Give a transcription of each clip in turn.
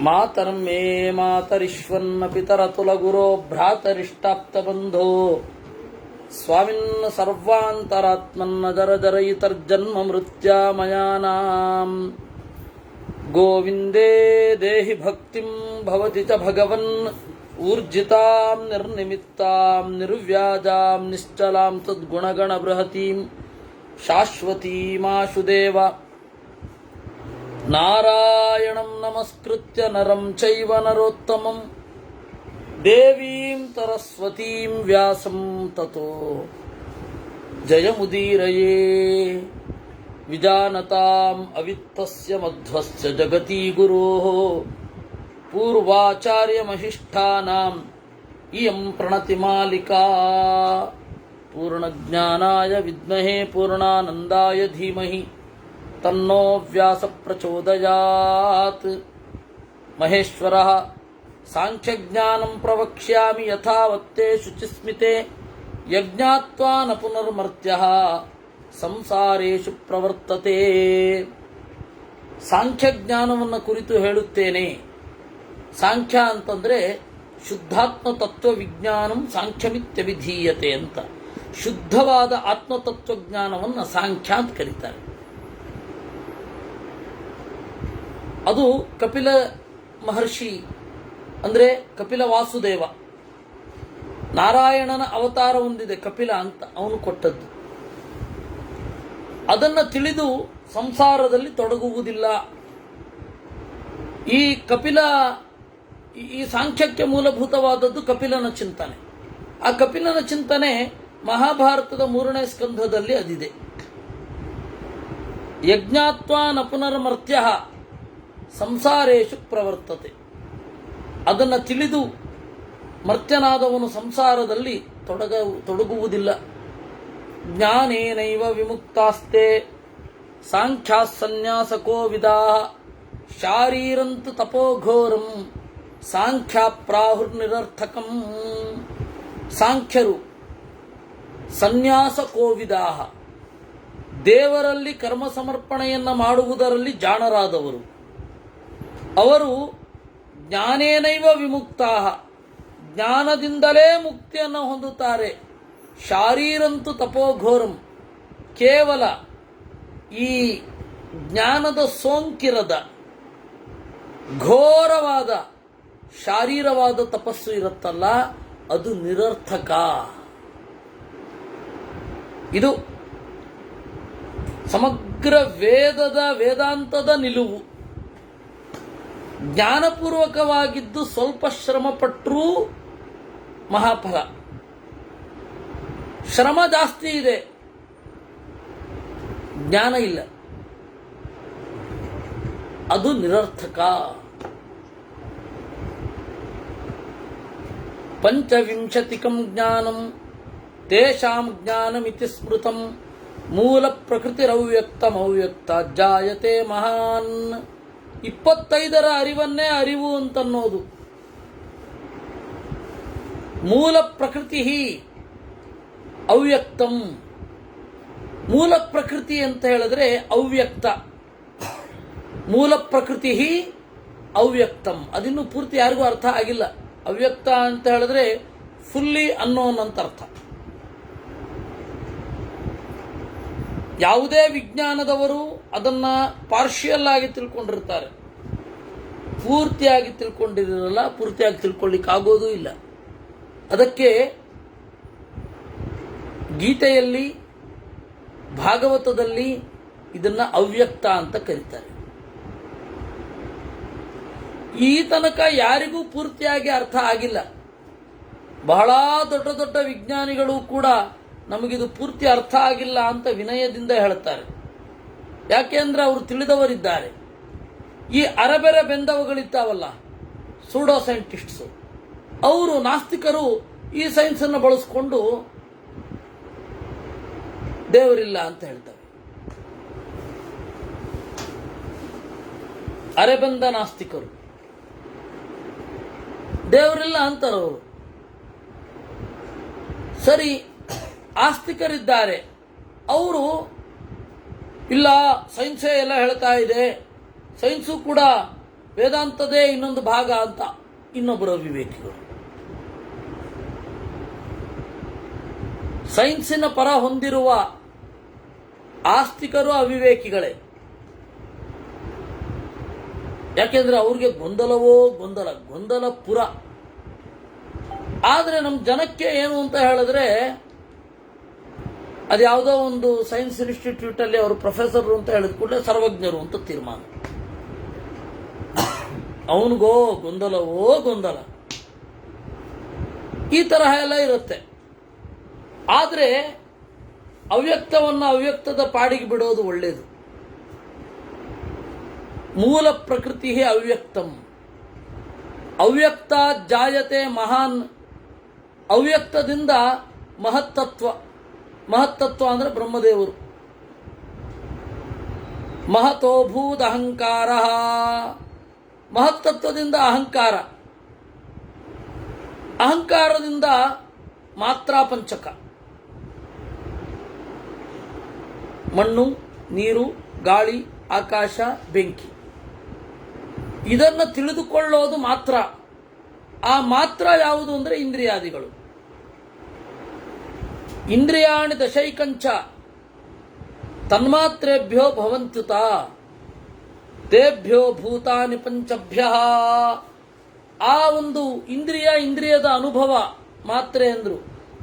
ಮಾತರಂ ಮೇ ಮಾತರಿಶ್ವನ್ನ ಪಿತರತುಲಗುರೋ ಭ್ರಾತರಿಷ್ಟಾಪ್ತಬಂಧೋ ಸ್ವಾಮಿನ್ನ ಸರ್ವಾಂತರಾತ್ಮನ್ನ ಜರಜರಯಿತರ್ಜನ್ಮ ಮೃತ್ಯಾಮಯಾನಾಂ ಗೋವಿಂದೇ ದೇಹಿ ಭಕ್ತಿಂ ಭವತಿ ಚ ಭಗವನ್ ಊರ್ಜಿತಾಂ ನಿರ್ನಿಮಿತ್ತಾಂ ನಿರ್ವ್ಯಾಜಾಂ ನಿಶ್ಚಲಾಂ ತದ್ಗುಣಗಣ ಬೃಹತೀಂ ಶಾಶ್ವತೀಮಾಶುದೇವ ನಾರಾಯಣಂ ನಮಸ್ಕೃತ್ಯ ನರಂ ಚೈವ ನರೋತ್ತಮಂ ದೇವೀಂ ಸರಸ್ವತೀಂ ವ್ಯಾಸಂ ತತೋ ಜಯಮುದೀರಯೇ ವಿಜಾನತಾಂ ಅವಿತ್ತಸ್ಯ ಮಧ್ವಸ್ಯ ಜಗತಿ ಗುರೋಃ ಪೂರ್ವಾಚಾರ್ಯಮಹಿಷ್ಠಾನಾಂ ಇಯಂ ಪ್ರಣತಿಮಾಲಿಕಾ ಪೂರ್ಣಜ್ಞಾನಾಯ ವಿದ್ಮಹೇ ಪೂರ್ಣಾನಂದಾಯ ಧೀಮಹಿ ತನ್ನೋ ವ್ಯಾಸ ಪ್ರಚೋದಯಾತ್. ಮಹೇಶ್ವರಃ ಸಾಂಖ್ಯಜ್ಞಾನಂ ಪ್ರವಕ್ಷ್ಯಾಮಿ ಯಥಾವತ್ತೇ ಶುಚಿಸ್ಮಿತೆ ಯಜ್ಞಾತ್ವಾ ನ ಪುನರ್ಮರ್ತ್ಯಃ ಸಂಸಾರೇಷು ಪ್ರವರ್ತತೆ. ಸಾಂಖ್ಯಜ್ಞಾನವನ್ನು ಕುರಿತು ಹೇಳುತ್ತೇನೆ. ಸಾಂಖ್ಯ ಅಂತಂದ್ರೆ ಶುದ್ಧಾತ್ಮ ತತ್ವ ವಿಜ್ಞಾನಂ ಸಾಂಖ್ಯಮಿತ್ಯಭಿಧೀಯತೆ ಅಂತ. ಶುದ್ಧವಾದ ಆತ್ಮತತ್ವಜ್ಞಾನವನ್ನು ಸಾಂಖ್ಯ ಅಂತ ಕರೀತಾರೆ. ಅದು ಕಪಿಲ ಮಹರ್ಷಿ ಅಂದ್ರೆ ಕಪಿಲ ವಾಸುದೇವ, ನಾರಾಯಣನ ಅವತಾರ ಹೊಂದಿದೆ ಕಪಿಲ ಅಂತ, ಅವನು ಕೊಟ್ಟದ್ದು. ಅದನ್ನು ತಿಳಿದು ಸಂಸಾರದಲ್ಲಿ ತೊಡಗುವುದಿಲ್ಲ. ಈ ಕಪಿಲ ಈ ಸಾಂಖ್ಯಕ್ಕೆ ಮೂಲಭೂತವಾದದ್ದು ಕಪಿಲನ ಚಿಂತನೆ. ಆ ಕಪಿಲನ ಚಿಂತನೆ ಮಹಾಭಾರತದ 3ನೇ ಸ್ಕಂಧದಲ್ಲಿ ಅದಿದೆ. ಯಜ್ಞಾತ್ವಾ ನ ಪುನರ್ಮರ್ತ್ಯಃ ಸಂಸಾರೇಷು ಪ್ರವರ್ತತೆ. ಅದನ್ನು ತಿಳಿದು ಮರ್ತ್ಯನಾದವನು ಸಂಸಾರದಲ್ಲಿ ತೊಡಗುವುದಿಲ್ಲ. ಜ್ಞಾನೇನೈವ ವಿಮುಕ್ತಾಸ್ತೆ ಸಾಂಖ್ಯಾ ಸನ್ಯಾಸಕೋ ವಿದಾಃ ಶಾರೀರಂತು ತಪೋಘೋರಂ ಸಾಂಖ್ಯ ಪ್ರಾಹುರ್ನಿರರ್ಥಕಂ. ಸಾಂಖ್ಯರು ಸನ್ಯಾಸ ಕೋವಿದಾಹ, ದೇವರಲ್ಲಿ ಕರ್ಮ ಸಮರ್ಪಣೆಯನ್ನು ಮಾಡುವುದರಲ್ಲಿ ಜಾಣರಾದವರು. ಅವರು ಜ್ಞಾನೇನೈವ ವಿಮುಕ್ತಾಹ, ಜ್ಞಾನದಿಂದಲೇ ಮುಕ್ತಿಯನ್ನು ಹೊಂದುತ್ತಾರೆ. ಶಾರೀರಂತು ತಪೋಘೋರಂ, ಕೇವಲ ಈ ಜ್ಞಾನದ ಸೋಂಕಿರದ ಘೋರವಾದ ಶಾರೀರವಾದ ತಪಸ್ಸು ಇರುತ್ತಲ್ಲ, ಅದು ನಿರರ್ಥಕ. ಇದು ಸಮಗ್ರ ವೇದಾಂತದ ನಿಲುವು. ಜ್ಞಾನಪೂರ್ವಕವಾಗಿದ್ದು ಸ್ವಲ್ಪ ಶ್ರಮಪಟ್ಟರೂ ಮಹಾಫಲ. ಶ್ರಮ ಜಾಸ್ತಿ ಇದೆ, ಜ್ಞಾನ ಇಲ್ಲ, ಅದು ನಿರರ್ಥಕ. ಪಂಚವಿಂಶತಿಕಂ ಜ್ಞಾನಂ ತೇಷಾಂ ಜ್ಞಾನಮಿತಿ ಸ್ಮೃತಂ ಮೂಲ ಪ್ರಕೃತಿರವ್ಯಕ್ತಮವ್ಯಕ್ತ ಜಾಯತೆ ಮಹಾನ್. 25ರ ಅರಿವನ್ನೇ ಅರಿವು ಅಂತನ್ನೋದು. ಮೂಲ ಪ್ರಕೃತಿ ಅವ್ಯಕ್ತಂ. ಮೂಲ ಪ್ರಕೃತಿ ಅಂತ ಹೇಳಿದ್ರೆ ಅವ್ಯಕ್ತ. ಮೂಲ ಪ್ರಕೃತಿ ಅವ್ಯಕ್ತಂ. ಅದಿನ್ನೂ ಪೂರ್ತಿ ಯಾರಿಗೂ ಅರ್ಥ ಆಗಿಲ್ಲ. ಅವ್ಯಕ್ತ ಅಂತ ಹೇಳಿದ್ರೆ ಫುಲ್ಲಿ ಅನ್ನೋನ್ ಅಂತ ಅರ್ಥ. ಯಾವುದೇ ವಿಜ್ಞಾನದವರು ಅದನ್ನ ಪಾರ್ಷಿಯಲ್ ಆಗಿ ತಿಳ್ಕೊಂಡಿರ್ತಾರೆ, ಪೂರ್ತಿಯಾಗಿ ತಿಳ್ಕೊಂಡಿರಲ್ಲ, ಪೂರ್ತಿಯಾಗಿ ತಿಳ್ಕೊಳ್ಳಿಕ್ಕಾಗೋದೂ ಇಲ್ಲ. ಅದಕ್ಕೆ ಗೀತೆಯಲ್ಲಿ, ಭಾಗವತದಲ್ಲಿ ಇದನ್ನ ಅವ್ಯಕ್ತ ಅಂತ ಕರೀತಾರೆ. ಈ ತನಕ ಯಾರಿಗೂ ಪೂರ್ತಿಯಾಗಿ ಅರ್ಥ ಆಗಿಲ್ಲ. ಬಹಳ ದೊಡ್ಡ ದೊಡ್ಡ ವಿಜ್ಞಾನಿಗಳು ಕೂಡ ನಮಗಿದು ಪೂರ್ತಿ ಅರ್ಥ ಆಗಿಲ್ಲ ಅಂತ ವಿನಯದಿಂದ ಹೇಳ್ತಾರೆ. ಯಾಕೆಂದ್ರೆ ಅವರು ತಿಳಿದವರಿದ್ದಾರೆ. ಈ ಅರಬೆರೆ ಬೆಂದವುಗಳಿದ್ದಾವಲ್ಲ, ಸೂಡೋ ಸೈಂಟಿಸ್ಟ್ಸು, ಅವರು ನಾಸ್ತಿಕರು ಈ ಸೈನ್ಸ್ ಅನ್ನು ಬಳಸಿಕೊಂಡು ದೇವರಿಲ್ಲ ಅಂತ ಹೇಳ್ತಾರೆ. ಅರೆಬೆಂದ ನಾಸ್ತಿಕರು ದೇವರಿಲ್ಲ ಅಂತಾರವರು. ಸರಿ, ಆಸ್ತಿಕರಿದ್ದಾರೆ, ಅವರು ಇಲ್ಲ ಸೈನ್ಸೇ ಎಲ್ಲ ಹೇಳ್ತಾ ಇದೆ, ಸೈನ್ಸು ಕೂಡ ವೇದಾಂತದೇ ಇನ್ನೊಂದು ಭಾಗ ಅಂತ ಇನ್ನೊಬ್ಬರು ಅವಿವೇಕಿಗಳು. ಸೈನ್ಸಿನ ಪರ ಹೊಂದಿರುವ ಆಸ್ತಿಕರು ಅವಿವೇಕಿಗಳೇ. ಯಾಕೆಂದ್ರೆ ಅವ್ರಿಗೆ ಗೊಂದಲವೋ ಗೊಂದಲ ಪುರ. ಆದರೆ ನಮ್ಮ ಜನಕ್ಕೆ ಏನು ಅಂತ ಹೇಳಿದ್ರೆ, ಅದ್ಯಾವುದೋ ಒಂದು ಸೈನ್ಸ್ ಇನ್ಸ್ಟಿಟ್ಯೂಟ್ ಅಲ್ಲಿ ಅವರು ಪ್ರೊಫೆಸರ್ ಅಂತ ಹೇಳಿದ ಕೂಡಲೇ ಸರ್ವಜ್ಞರು ಅಂತ ತೀರ್ಮಾನ. ಅವನಿಗೋ ಗೊಂದಲವೋ ಗೊಂದಲ. ಈ ತರಹ ಎಲ್ಲ ಇರುತ್ತೆ. ಆದರೆ ಅವ್ಯಕ್ತವನ್ನು ಅವ್ಯಕ್ತದ ಪಾಡಿಗೆ ಬಿಡೋದು ಒಳ್ಳೆಯದು. ಮೂಲ ಪ್ರಕೃತಿ ಅವ್ಯಕ್ತಂ. ಅವ್ಯಕ್ತ ಜಾಯತೆ ಮಹಾನ್. ಅವ್ಯಕ್ತದಿಂದ ಮಹತ್ತತ್ವ ಅಂದ್ರೆ ಬ್ರಹ್ಮದೇವರು. ಮಹತೋಭೂತ ಅಹಂಕಾರ. ಮಹತ್ತತ್ವದಿಂದ ಅಹಂಕಾರದಿಂದ ಮಾತ್ರ ಪಂಚಕ. ಮಣ್ಣು, ನೀರು, ಗಾಳಿ, ಆಕಾಶ, ಬೆಂಕಿ. ಇದನ್ನು ತಿಳಿದುಕೊಳ್ಳೋದು ಮಾತ್ರ. ಆ ಮಾತ್ರ ಯಾವುದು ಅಂದರೆ ಇಂದ್ರಿಯಾದಿಗಳು. ಇಂದ್ರಿಯಾಣಿ ದಶೈಕಂಚ ತನ್ಮಾತ್ರೇಭ್ಯೋ ಭವಂತ್ಯುತ ತೇಭ್ಯೋ ಭೂತಾನಿ ಪಂಚಭ್ಯ. ಆ ಒಂದು ಇಂದ್ರಿಯದ ಅನುಭವ ಮಾತ್ರೆ ಅಂದ್ರು.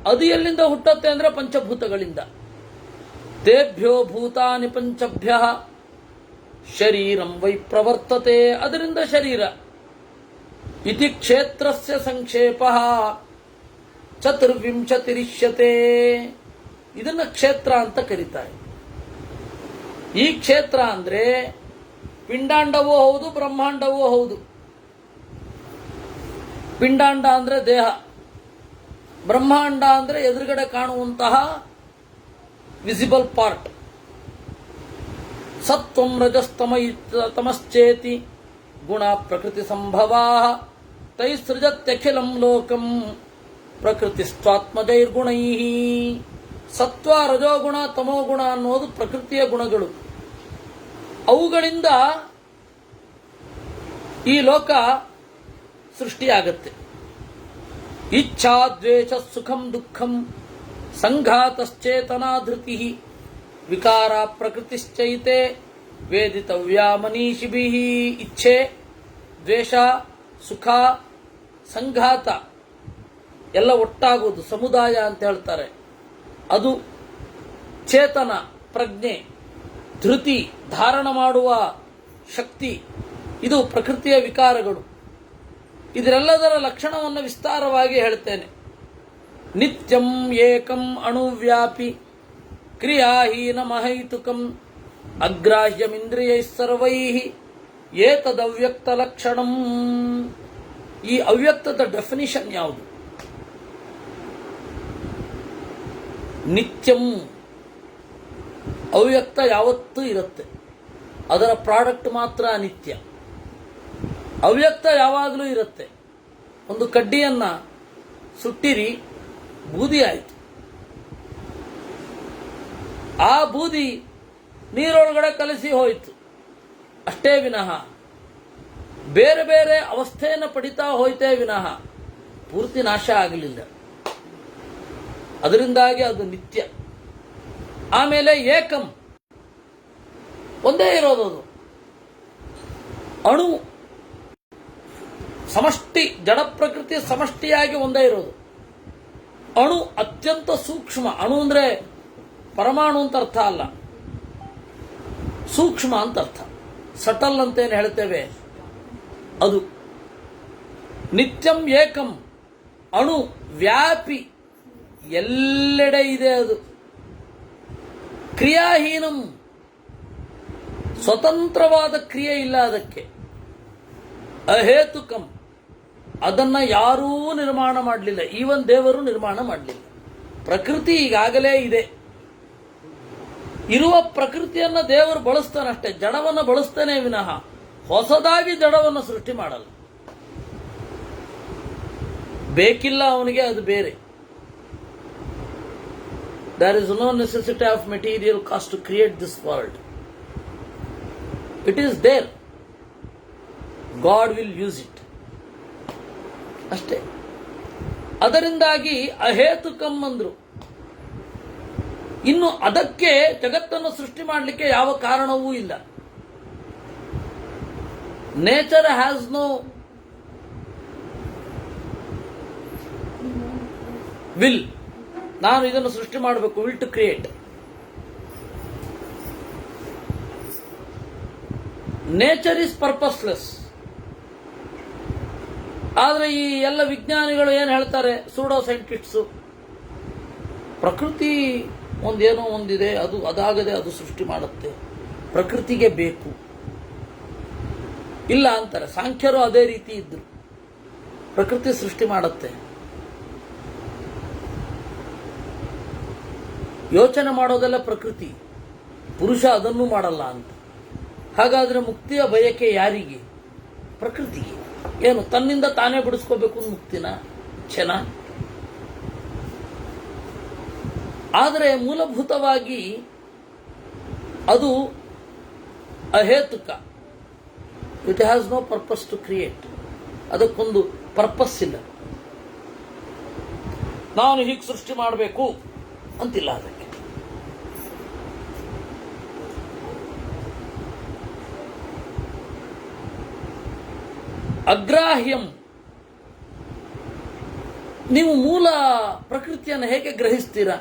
ಅದು ಎಲ್ಲಿಂದ ಹುಟ್ಟುತ್ತೆ ಅಂದ್ರೆ ಪಂಚಭೂತಗಳಿಂದ. ತೇಭ್ಯೋ ಭೂತಾನಿ ಪಂಚಭ್ಯ ಶರೀರಂ ವೈ ಪ್ರವರ್ತತೆ. ಅದರಿಂದ ಶರೀರ. ಇತಿ ಕ್ಷೇತ್ರಸ್ಯ ಸಂಕ್ಷೇಪ ಚತುರ್ವಿಂಶತಿರಿಷ್ಯತೆ. ಇದನ್ನ ಕ್ಷೇತ್ರ ಅಂತ ಕರೀತಾರೆ. ಈ ಕ್ಷೇತ್ರ ಅಂದ್ರೆ ಪಿಂಡಾಂಡವೂ ಹೌದು, ಬ್ರಹ್ಮಾಂಡವೂ ಹೌದು. ಪಿಂಡಾಂಡ ಅಂದ್ರೆ ದೇಹ, ಬ್ರಹ್ಮಾಂಡ ಅಂದ್ರೆ ಎದುರುಗಡೆ ಕಾಣುವಂತಹ ವಿಸಿಬಲ್ ಪಾರ್ಟ್. ಸತ್ವಂ ರಜಸ್ತಮಶ್ಚೇತಿ ಗುಣ ಪ್ರಕೃತಿ ಸಂಭವಾ ತೈಸೃಜತ್ಯಖಿಲಂ ಲೋಕಂ ಪ್ರಕೃತಿಸ್ತ್ವಾತ್ಮಜೈರ್ಗುಣೈ. ಸತ್ವ, ರಜೋಗುಣ, ತಮೋಗುಣ ಅನ್ನೋದು ಪ್ರಕೃತಿಯ ಗುಣಗಳು. ಅವುಗಳಿಂದ ಈ ಲೋಕ ಸೃಷ್ಟಿಯಾಗತ್ತೆ. ಇಚ್ಛಾ, ದ್ವೇಷ, ಸುಖಂ, ದುಃಖಂ, ಸಂಘಾತಶ್ಚೇತನಾ ಧೃತಿ, ವಿಕಾರ ಪ್ರಕೃತಿಶ್ಚೈತೆ ವೇದಿತವ್ಯಾ ಮನೀಷಿಭಿಃ. ಇಚ್ಛೆ, ದ್ವೇಷ, ಸುಖ, ಸಂಘಾತ ಎಲ್ಲ ಒಟ್ಟಾಗುವುದು ಸಮುದಾಯ ಅಂತ ಹೇಳ್ತಾರೆ. ಅದು ಚೇತನ, ಪ್ರಜ್ಞೆ, ಧೃತಿ, ಧಾರಣ ಮಾಡುವ ಶಕ್ತಿ. ಇದು ಪ್ರಕೃತಿಯ ವಿಕಾರಗಳು. ಇದರೆಲ್ಲದರ ಲಕ್ಷಣವನ್ನು ವಿಸ್ತಾರವಾಗಿ ಹೇಳ್ತೇನೆ. ನಿತ್ಯಂ ಏಕಂ ಅಣುವ್ಯಾಪಿ ಕ್ರಿಯಾಹೀನ ಮಹೈತುಕಂ ಅಗ್ರಾಹ್ಯಮಿಂದ್ರಿಯೈ ಸರ್ವೈಃ ಏತದವ್ಯಕ್ತ ಲಕ್ಷಣಂ. ಈ ಅವ್ಯಕ್ತದ ಡೆಫಿನಿಷನ್ ಯಾವುದು? ನಿತ್ಯಂ. ಅವ್ಯಕ್ತ ಯಾವತ್ತೂ ಇರುತ್ತೆ, ಅದರ ಪ್ರಾಡಕ್ಟ್ ಮಾತ್ರ ಅನಿತ್ಯ. ಅವ್ಯಕ್ತ ಯಾವಾಗಲೂ ಇರುತ್ತೆ. ಒಂದು ಕಡ್ಡಿಯನ್ನ ಸುಟ್ಟಿರಿ, ಬೂದಿ ಆಯಿತು. ಆ ಬೂದಿ ನೀರೊಳಗಡೆ ಕಲಸಿ ಹೋಯಿತು ಅಷ್ಟೇ ವಿನಃ ಬೇರೆ ಬೇರೆ ಅವಸ್ಥೆಯನ್ನು ಪಡಿತಾ ಹೋಯ್ತೇ ವಿನಃ ಪೂರ್ತಿ ನಾಶ ಆಗಲಿಲ್ಲ. ಅದರಿಂದಾಗಿ ಅದು ನಿತ್ಯ. ಆಮೇಲೆ ಏಕಂ, ಒಂದೇ ಇರೋದು. ಅಣು, ಸಮಷ್ಟಿ, ಜಡ ಪ್ರಕೃತಿ ಸಮಷ್ಟಿಯಾಗಿ ಒಂದೇ ಇರೋದು. ಅಣು ಅತ್ಯಂತ ಸೂಕ್ಷ್ಮ. ಅಣು ಅಂದ್ರೆ ಪರಮಾಣು ಅಂತ ಅರ್ಥ ಅಲ್ಲ, ಸೂಕ್ಷ್ಮ ಅಂತ ಅರ್ಥ. ಸಟಲ್ ಅಂತೇನು ಹೇಳ್ತೇವೆ ಅದು. ನಿತ್ಯಂ ಏಕಂ, ಅಣು ವ್ಯಾಪಿ, ಎಲ್ಲೆಡೆ ಇದೆ ಅದು. ಕ್ರಿಯಾಹೀನಂ, ಸ್ವತಂತ್ರವಾದ ಕ್ರಿಯೆ ಇಲ್ಲ ಅದಕ್ಕೆ. ಅಹೇತುಕಂ, ಅದನ್ನ ಯಾರೂ ನಿರ್ಮಾಣ ಮಾಡಲಿಲ್ಲ, ಈವನ್ ದೇವರು ನಿರ್ಮಾಣ ಮಾಡಲಿಲ್ಲ. ಪ್ರಕೃತಿ ಈಗಾಗಲೇ ಇದೆ. ಇರುವ ಪ್ರಕೃತಿಯನ್ನ ದೇವರು ಬಳಸ್ತಾನಷ್ಟೇ, ಜಡವನ್ನು ಬಳಸ್ತಾನೆ ವಿನಃ ಹೊಸದಾಗಿ ಜಡವನ್ನು ಸೃಷ್ಟಿ ಮಾಡಲ್ಲ. ಬೇಕಿಲ್ಲ ಅವನಿಗೆ, ಅದು ಬೇರೆ. There is no necessity of material cost to create this world. It is there. God will use it ಅಷ್ಟೇ. ಅದರಿಂದಾಗಿ ಅಹೇತುಕಂ ಅಂದ್ರು. ಇನ್ನು ಅದಕ್ಕೆ ಜಗತ್ತನ್ನು ಸೃಷ್ಟಿ ಮಾಡಲಿಕ್ಕೆ ಯಾವ ಕಾರಣವೂ ಇಲ್ಲ. Nature has no will. ನಾನು ಇದನ್ನು ಸೃಷ್ಟಿ ಮಾಡಬೇಕು, will to create. Nature is purposeless. ಆದರೆ ಈ ಎಲ್ಲ ವಿಜ್ಞಾನಿಗಳು ಏನು ಹೇಳ್ತಾರೆ, ಸೂಡೋ ಸೈಂಟಿಸ್ಟ್ಸು, ಪ್ರಕೃತಿ ಒಂದೇನೋ ಒಂದಿದೆ, ಅದು ಅದಾಗದೆ ಅದು ಸೃಷ್ಟಿ ಮಾಡುತ್ತೆ, ಪ್ರಕೃತಿಗೆ ಬೇಕು ಇಲ್ಲ ಅಂತಾರೆ. ಸಾಂಖ್ಯರು ಅದೇ ರೀತಿ ಇದ್ರು, ಪ್ರಕೃತಿ ಸೃಷ್ಟಿ ಮಾಡುತ್ತೆ, ಯೋಚನೆ ಮಾಡೋದೆಲ್ಲ ಪ್ರಕೃತಿ, ಪುರುಷ ಅದನ್ನೂ ಮಾಡಲ್ಲ ಅಂತ. ಹಾಗಾದ್ರೆ ಮುಕ್ತಿಯ ಬಯಕೆ ಯಾರಿಗೆ? ಪ್ರಕೃತಿಗೆ. ಏನು ತನ್ನಿಂದ ತಾನೇ ಬಿಡಿಸ್ಕೋಬೇಕು ಮುಕ್ತಿನ? ಛೆನ. ಆದರೆ ಮೂಲಭೂತವಾಗಿ ಅದು ಅಹೇತುಕ. It has no purpose to create. ಅದಕ್ಕೊಂದು ಪರ್ಪಸ್ ಇಲ್ಲ. ನಾನು ಹೀಗೆ ಸೃಷ್ಟಿ ಮಾಡಬೇಕು ಅಂತಿಲ್ಲ ಅದಕ್ಕೆ. ಅಗ್ರಾಹ್ಯಂ. ನೀವು ಮೂಲ ಪ್ರಕೃತಿಯನ್ನು ಹೇಗೆ ಗ್ರಹಿಸ್ತೀರಾ?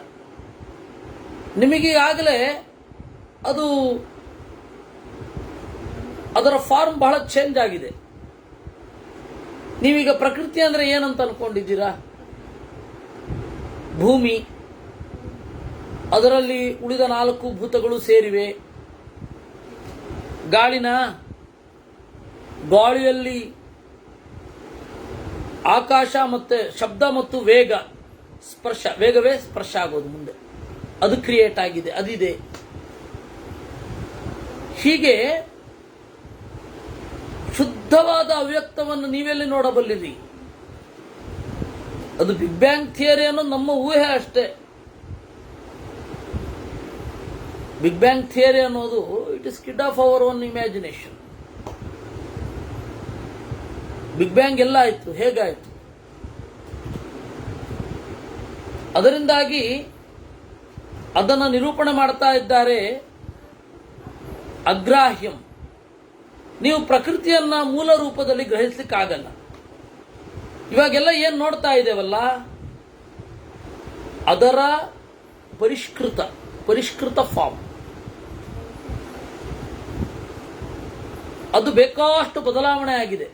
ನಿಮಗೀಗಾಗಲೇ ಅದು ಅದರ ಫಾರ್ಮ್ ಬಹಳ ಚೇಂಜ್ ಆಗಿದೆ. ನೀವೀಗ ಪ್ರಕೃತಿ ಅಂದ್ರೆ ಏನಂತ ಅನ್ಕೊಂಡಿದ್ದೀರಾ? ಭೂಮಿ, ಅದರಲ್ಲಿ ಉಳಿದ 4 ಭೂತಗಳು ಸೇರಿವೆ. ಗಾಳಿಯಲ್ಲಿ ಆಕಾಶ ಮತ್ತೆ ಶಬ್ದ ಮತ್ತು ವೇಗ, ಸ್ಪರ್ಶ, ವೇಗವೇ ಸ್ಪರ್ಶ ಆಗೋದು ಮುಂದೆ, ಅದು ಕ್ರಿಯೇಟ್ ಆಗಿದೆ, ಅದಿದೆ. ಹೀಗೆ ಶುದ್ಧವಾದ ಅವ್ಯಕ್ತವನ್ನು ನೀವೆಲ್ಲಿ ನೋಡಬಲ್ಲಿರಿ? ಅದು ಬಿಗ್ ಬ್ಯಾಂಗ್ ಥಿಯರಿ ಅನ್ನೋದು ನಮ್ಮ ಊಹೆ ಅಷ್ಟೇ. ಬಿಗ್ ಬ್ಯಾಂಗ್ ಥಿಯರಿ ಅನ್ನೋದು it is kind of our own imagination. Big bang ಎಲ್ಲ ಆಯ್ತು, ಹೇಗಾಯ್ತು? ಅದರಿಂದಾಗಿ ಅದನ್ನು ನಿರೂಪಣೆ ಮಾಡ್ತಾ ಇದ್ದಾರೆ ಅಗ್ರಾಹ್ಯಂ. ನೀವು ಪ್ರಕೃತಿಯನ್ನ ಮೂಲ ರೂಪದಲ್ಲಿ ಗ್ರಹಿಸ್ಲಿಕ್ಕಾಗಲ್ಲ. ಇವಾಗೆಲ್ಲ ಏನ್ ನೋಡ್ತಾ ಇದ್ದೇವಲ್ಲ, ಅದರ ಪರಿಷ್ಕೃತ ಫಾರ್ಮ್. ಅದು ಬೇಕಾಷ್ಟು ಬದಲಾವಣೆ ಆಗಿದೆ,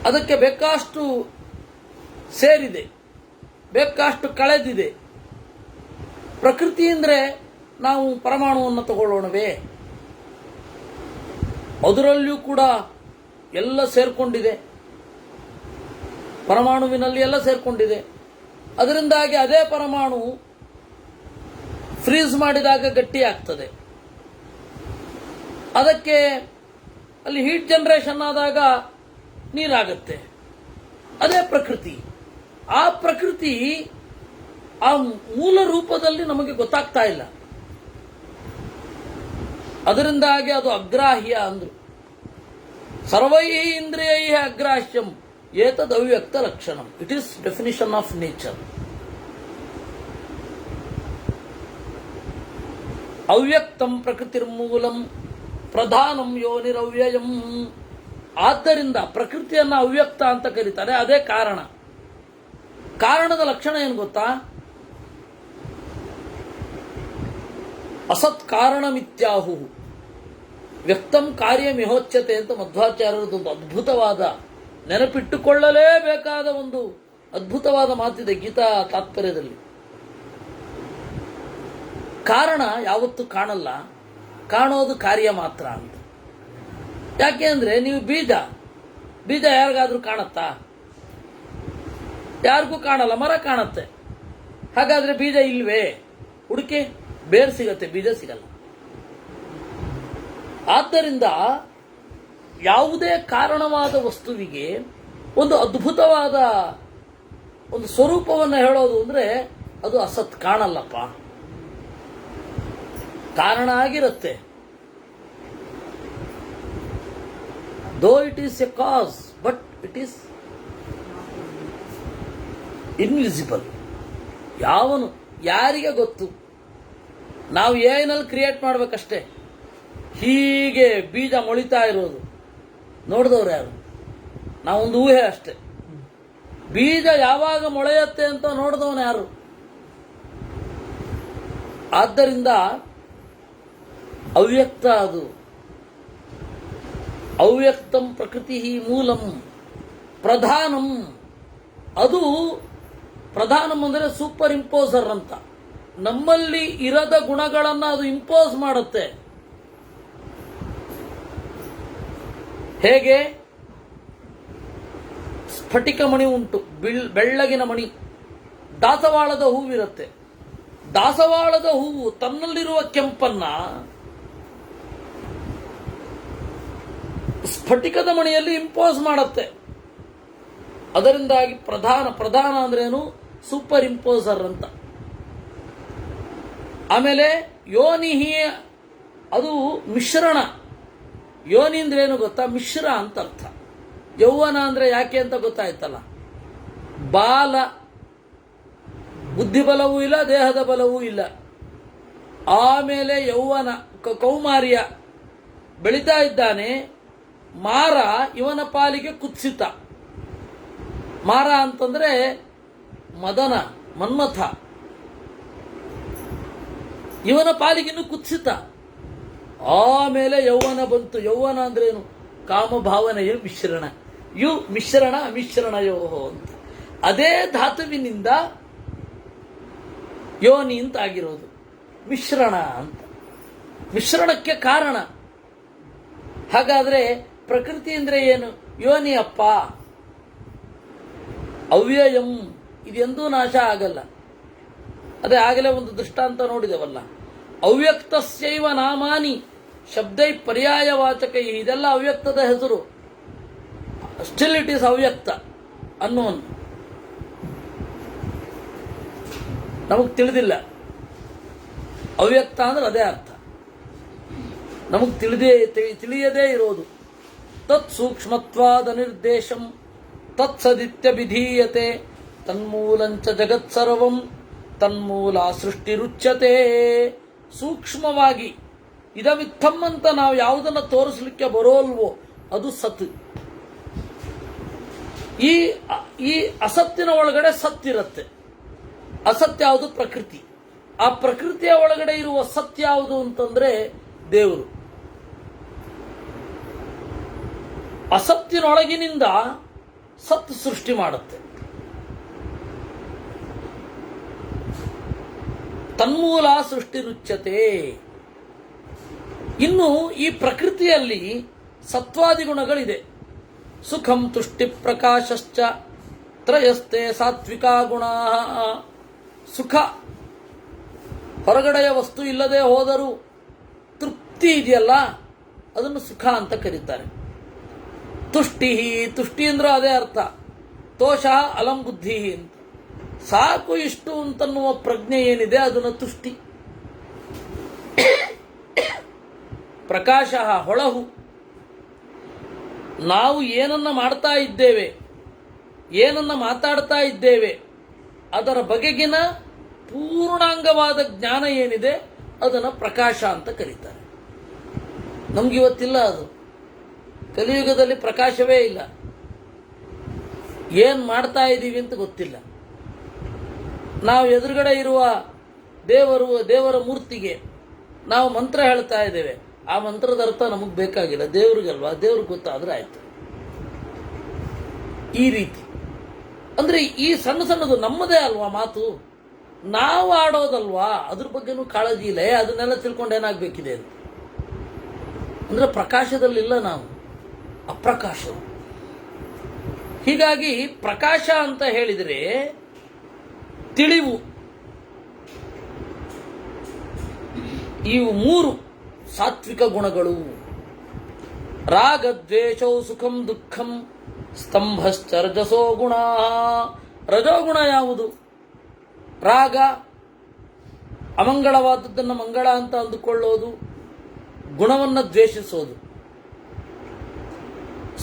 ಅದಕ್ಕೆ ಬೇಕಾಷ್ಟು ಸೇರಿದೆ, ಬೇಕಾಷ್ಟು ಕಳೆದಿದೆ. ಪ್ರಕೃತಿ ಅಂದ್ರೆ ನಾವು ಪರಮಾಣುವನ್ನು ತಗೊಳ್ಳೋಣವೇ, ಅದರಲ್ಲಿಯೂ ಕೂಡ ಎಲ್ಲ ಸೇರ್ಕೊಂಡಿದೆ, ಪರಮಾಣುವಿನಲ್ಲಿ ಎಲ್ಲ ಸೇರ್ಕೊಂಡಿದೆ. ಅದರಿಂದಾಗಿ ಅದೇ ಪರಮಾಣು ಫ್ರೀಸ್ ಮಾಡಿದಾಗ ಗಟ್ಟಿ ಆಗ್ತದೆ. ಅದಕ್ಕೆ ಅಲ್ಲಿ ಹೀಟ್ ಜನರೇಷನ್ ಆದಾಗ ನೀರಾಗುತ್ತೆ. ಅದೇ ಪ್ರಕೃತಿ. ಆ ಪ್ರಕೃತಿ ಆ ಮೂಲ ರೂಪದಲ್ಲಿ ನಮಗೆ ಗೊತ್ತಾಗ್ತಾ ಇಲ್ಲ. ಅದರಿಂದಾಗಿ ಅದು ಅಗ್ರಾಹ್ಯ ಅಂದ್ರು. ಸರ್ವೈ ಇಂದ್ರಿಯೈ ಅಗ್ರಾಹ್ಯಂ ಏತದ್ ಅವ್ಯಕ್ತ ಲಕ್ಷಣಂ. It is definition of nature. ಅವ್ಯಕ್ತಂ ಪ್ರಕೃತಿರ್ಮೂಲಂ ಪ್ರಧಾನಂ ಯೋನಿರವ್ಯಯಂ. ಆದ್ದರಿಂದ ಪ್ರಕೃತಿಯನ್ನ ಅವ್ಯಕ್ತ ಅಂತ ಕರೀತಾರೆ. ಅದೇ ಕಾರಣ. ಕಾರಣದ ಲಕ್ಷಣ ಏನು ಗೊತ್ತಾ? ಅಸತ್ ಕಾರಣಮಿತ್ಯಾಹು ವ್ಯಕ್ತಂ ಕಾರ್ಯಮಿಹೋಚ್ಯತೆ ಅಂತ ಮಧ್ವಾಚಾರ್ಯರದೊಂದು ಅದ್ಭುತವಾದ, ನೆನಪಿಟ್ಟುಕೊಳ್ಳಲೇಬೇಕಾದ ಒಂದು ಅದ್ಭುತವಾದ ಮಾತಿದೆ ಗೀತಾ ತಾತ್ಪರ್ಯದಲ್ಲಿ. ಕಾರಣ ಯಾವತ್ತೂ ಕಾಣಲ್ಲ, ಕಾಣೋದು ಕಾರ್ಯ ಮಾತ್ರ ಅಂತ. ಯಾಕೆ ಅಂದ್ರೆ ನೀವು ಬೀಜ ಯಾರಿಗಾದ್ರೂ ಕಾಣತ್ತಾ? ಯಾರಿಗೂ ಕಾಣಲ್ಲ. ಮರ ಕಾಣತ್ತೆ. ಹಾಗಾದ್ರೆ ಬೀಜ ಇಲ್ವೇ? ಹುಡುಕಿ, ಬೇರು ಸಿಗತ್ತೆ, ಬೀಜ ಸಿಗಲ್ಲ. ಆದ್ದರಿಂದ ಯಾವುದೇ ಕಾರಣವಾದ ವಸ್ತುವಿಗೆ ಒಂದು ಅದ್ಭುತವಾದ ಒಂದು ಸ್ವರೂಪವನ್ನು ಹೇಳೋದು ಅಂದ್ರೆ ಅದು ಅಸತ್, ಕಾಣಲ್ಲಪ್ಪ, ಕಾರಣ ಆಗಿರುತ್ತೆ. Though it is a cause but it is invisible. ಯಾರಿಗೆ ಗೊತ್ತು? ನಾವು ಏನಲ್ಲಿ ಕ್ರಿಯೇಟ್ ಮಾಡ್ಬೇಕಷ್ಟೇ. ಹೀಗೆ ಬೀಜ ಮೊಳಿತಾ ಇರೋದು ನೋಡಿದವ್ರು ಯಾರು? ನಾವೊಂದು ಊಹೆ ಅಷ್ಟೇ. ಬೀಜ ಯಾವಾಗ ಮೊಳೆಯುತ್ತೆ ಅಂತ ನೋಡಿದವನು ಯಾರು? ಆದ್ದರಿಂದ ಅವ್ಯಕ್ತ ಅದು. ಅವ್ಯಕ್ತಂ ಪ್ರಕೃತಿ ಮೂಲಂ ಪ್ರಧಾನಂ. ಅದು ಪ್ರಧಾನಂ ಅಂದರೆ ಸೂಪರ್ ಇಂಪೋಸರ್ ಅಂತ. ನಮ್ಮಲ್ಲಿ ಇರದ ಗುಣಗಳನ್ನು ಅದು ಇಂಪೋಸ್ ಮಾಡುತ್ತೆ. ಹೇಗೆ? ಸ್ಫಟಿಕ ಮಣಿ ಉಂಟು, ಬೆಳ್ಳಗಿನ ಮಣಿ. ದಾಸವಾಳದ ಹೂವಿರುತ್ತೆ. ದಾಸವಾಳದ ಹೂವು ತನ್ನಲ್ಲಿರುವ ಕೆಂಪನ್ನ ಸ್ಫಟಿಕದ ಮಣಿಯಲ್ಲಿ ಇಂಪೋಸ್ ಮಾಡುತ್ತೆ. ಅದರಿಂದಾಗಿ ಪ್ರಧಾನ ಅಂದ್ರೇನು? ಸೂಪರ್ ಇಂಪೋಸರ್ ಅಂತ. ಆಮೇಲೆ ಯೋನಿಹಿ, ಅದು ಮಿಶ್ರಣ. ಯೋನಿ ಅಂದ್ರೇನು ಗೊತ್ತಾ? ಮಿಶ್ರ ಅಂತ ಅರ್ಥ. ಯೌವನ ಅಂದ್ರೆ ಯಾಕೆ ಅಂತ ಗೊತ್ತಾಯ್ತಲ್ಲ. ಬಾಲ, ಬುದ್ಧಿಬಲವೂ ಇಲ್ಲ, ದೇಹದ ಬಲವೂ ಇಲ್ಲ. ಆಮೇಲೆ ಯೌವನ, ಕೌಮಾರ್ಯ, ಬೆಳೀತಾ ಇದ್ದಾನೆ. ಮಾರ ಇವನ ಪಾಲಿಗೆ ಕುತ್ಸಿತ. ಮಾರ ಅಂತಂದ್ರೆ ಮದನ, ಮನ್ಮಥ. ಇವನ ಪಾಲಿಗಿನ್ನು ಕುತ್ಸಿತ. ಆಮೇಲೆ ಯೌವನ ಬಂತು. ಯೌವನ ಅಂದ್ರೇನು? ಕಾಮಭಾವನೆಯ ಮಿಶ್ರಣ. ಮಿಶ್ರಣ ಅಮಿಶ್ರಣಯೋ ಅಂತ. ಅದೇ ಧಾತುವಿನಿಂದ ಯೋನಿ ಅಂತ ಆಗಿರೋದು ಮಿಶ್ರಣ ಅಂತ. ಮಿಶ್ರಣಕ್ಕೆ ಕಾರಣ. ಹಾಗಾದ್ರೆ ಪ್ರಕೃತಿ ಅಂದ್ರೆ ಏನು? ಯೋನಿ ಅಪ್ಪ. ಅವ್ಯಯಂ, ಇದೆಂದೂ ನಾಶ ಆಗಲ್ಲ. ಅದೇ ಆಗಲೇ ಒಂದು ದೃಷ್ಟಾಂತ ನೋಡಿದೆವಲ್ಲ. ಅವ್ಯಕ್ತಸ್ಯೈವ ನಾಮಾನಿ ಶಬ್ದೈ ಪರ್ಯಾಯವಾಚಕೈ. ಇದೆಲ್ಲ ಅವ್ಯಕ್ತದ ಹೆಸರು. ಸ್ಟಿಲ್ ಇಟ್ ಈಸ್ ಅವ್ಯಕ್ತ ಅನ್ನೋನ್. ನಮಗ್ ತಿಳಿದಿಲ್ಲ. ಅವ್ಯಕ್ತ ಅಂದ್ರೆ ಅದೇ ಅರ್ಥ. ನಮಗ್ ತಿಳಿಯದೇ ಇರೋದು. ತತ್ ಸೂಕ್ಷ್ಮತ್ವಾದ ನಿರ್ದೇಶಂ ತತ್ಸದಿತ್ಯ ವಿಧೀಯತೆ ತನ್ಮೂಲಂಚ ಜಗತ್ಸರ್ವಂ ತನ್ಮೂಲ ಸೃಷ್ಟಿರುಚ್ಯತೆ. ಸೂಕ್ಷ್ಮವಾಗಿ ಇದಮಿತ್ತಂ ಅಂತ ನಾವು ಯಾವುದನ್ನ ತೋರಿಸಲಿಕ್ಕೆ ಬರೋಲ್ವೋ ಅದು ಸತ್. ಈ ಅಸತ್ತಿನ ಒಳಗಡೆ ಸತ್ತಿರುತ್ತೆ. ಅಸತ್ಯ ಯಾವುದು? ಪ್ರಕೃತಿ. ಆ ಪ್ರಕೃತಿಯ ಒಳಗಡೆ ಇರುವ ಸತ್ಯ ಯಾವುದು ಅಂತಂದ್ರೆ ದೇವರು. ಅಸತ್ತಿನೊಳಗಿನಿಂದ ಸತ್ ಸೃಷ್ಟಿ ಮಾಡುತ್ತೆ. ತನ್ಮೂಲ ಸೃಷ್ಟಿ ರುಚ್ಯತೆ. ಇನ್ನು ಈ ಪ್ರಕೃತಿಯಲ್ಲಿ ಸತ್ವಾದಿ ಗುಣಗಳಿದೆ. ಸುಖಂ ತುಷ್ಟಿ ಪ್ರಕಾಶಶ್ಚ ತ್ರಯಸ್ತೆ ಸಾತ್ವಿಕ ಗುಣ. ಸುಖ, ಹೊರಗಡೆಯ ವಸ್ತು ಇಲ್ಲದೆ ಹೋದರೂ ತೃಪ್ತಿ ಇದೆಯಲ್ಲ, ಅದನ್ನು ಸುಖ ಅಂತ ಕರೀತಾರೆ. ತುಷ್ಟಿ ಅಂದ್ರೆ ಅದೇ ಅರ್ಥ. ತೋಷ ಅಲಂ ಬುದ್ಧಿ ಅಂತ. ಸಾಕು ಇಷ್ಟು ಅಂತನ್ನುವ ಪ್ರಜ್ಞೆ ಏನಿದೆ ಅದನ್ನು ತುಷ್ಟಿ. ಪ್ರಕಾಶ, ಹೊಳಹು. ನಾವು ಏನನ್ನ ಮಾಡ್ತಾ ಇದ್ದೇವೆ, ಏನನ್ನ ಮಾತಾಡ್ತಾ ಇದ್ದೇವೆ, ಅದರ ಬಗೆಗಿನ ಪೂರ್ಣಾಂಗವಾದ ಜ್ಞಾನ ಏನಿದೆ ಅದನ್ನು ಪ್ರಕಾಶ ಅಂತ ಕರೀತಾರೆ. ನಮ್ಗಿವತ್ತಿಲ್ಲ ಅದು. ಕಲಿಯುಗದಲ್ಲಿ ಪ್ರಕಾಶವೇ ಇಲ್ಲ. ಏನ್ ಮಾಡ್ತಾ ಇದ್ದೀವಿ ಅಂತ ಗೊತ್ತಿಲ್ಲ. ನಾವು ಎದುರುಗಡೆ ಇರುವ ದೇವರ ಮೂರ್ತಿಗೆ ನಾವು ಮಂತ್ರ ಹೇಳ್ತಾ ಇದ್ದೇವೆ. ಆ ಮಂತ್ರದ ಅರ್ಥ ನಮಗೆ ಬೇಕಾಗಿಲ್ಲ, ದೇವ್ರಿಗಲ್ವಾ, ದೇವ್ರಿಗೆ ಗೊತ್ತಾದ್ರೆ ಆಯ್ತು. ಈ ರೀತಿ ಅಂದ್ರೆ ಈ ಸಣ್ಣ ಸಣ್ಣದು ನಮ್ಮದೇ ಅಲ್ವಾ ಮಾತು, ನಾವು ಆಡೋದಲ್ವಾ, ಅದ್ರ ಬಗ್ಗೆನೂ ಕಾಳಜಿ ಇಲ್ಲ. ಅದನ್ನೆಲ್ಲ ತಿಳ್ಕೊಂಡು ಏನಾಗಬೇಕಿದೆ ಅಂತ. ಅಂದ್ರೆ ಪ್ರಕಾಶದಲ್ಲಿಲ್ಲ ನಾವು, ಅಪ್ರಕಾಶ. ಹೀಗಾಗಿ ಪ್ರಕಾಶ ಅಂತ ಹೇಳಿದರೆ ತಿಳಿವು. ಇವು ಮೂರು ಸಾತ್ವಿಕ ಗುಣಗಳು. ರಾಗ ದ್ವೇಷೌ ಸುಖಂ ದುಃಖಂ ಸ್ತಂಭಶ್ಚ ರಜಸೋ ಗುಣ. ರಜೋಗುಣ ಯಾವುದು? ರಾಗ, ಅಮಂಗಳವಾದದ್ದನ್ನು ಮಂಗಳ ಅಂತ ಅಂದುಕೊಳ್ಳೋದು, ಗುಣವನ್ನು ದ್ವೇಷಿಸೋದು.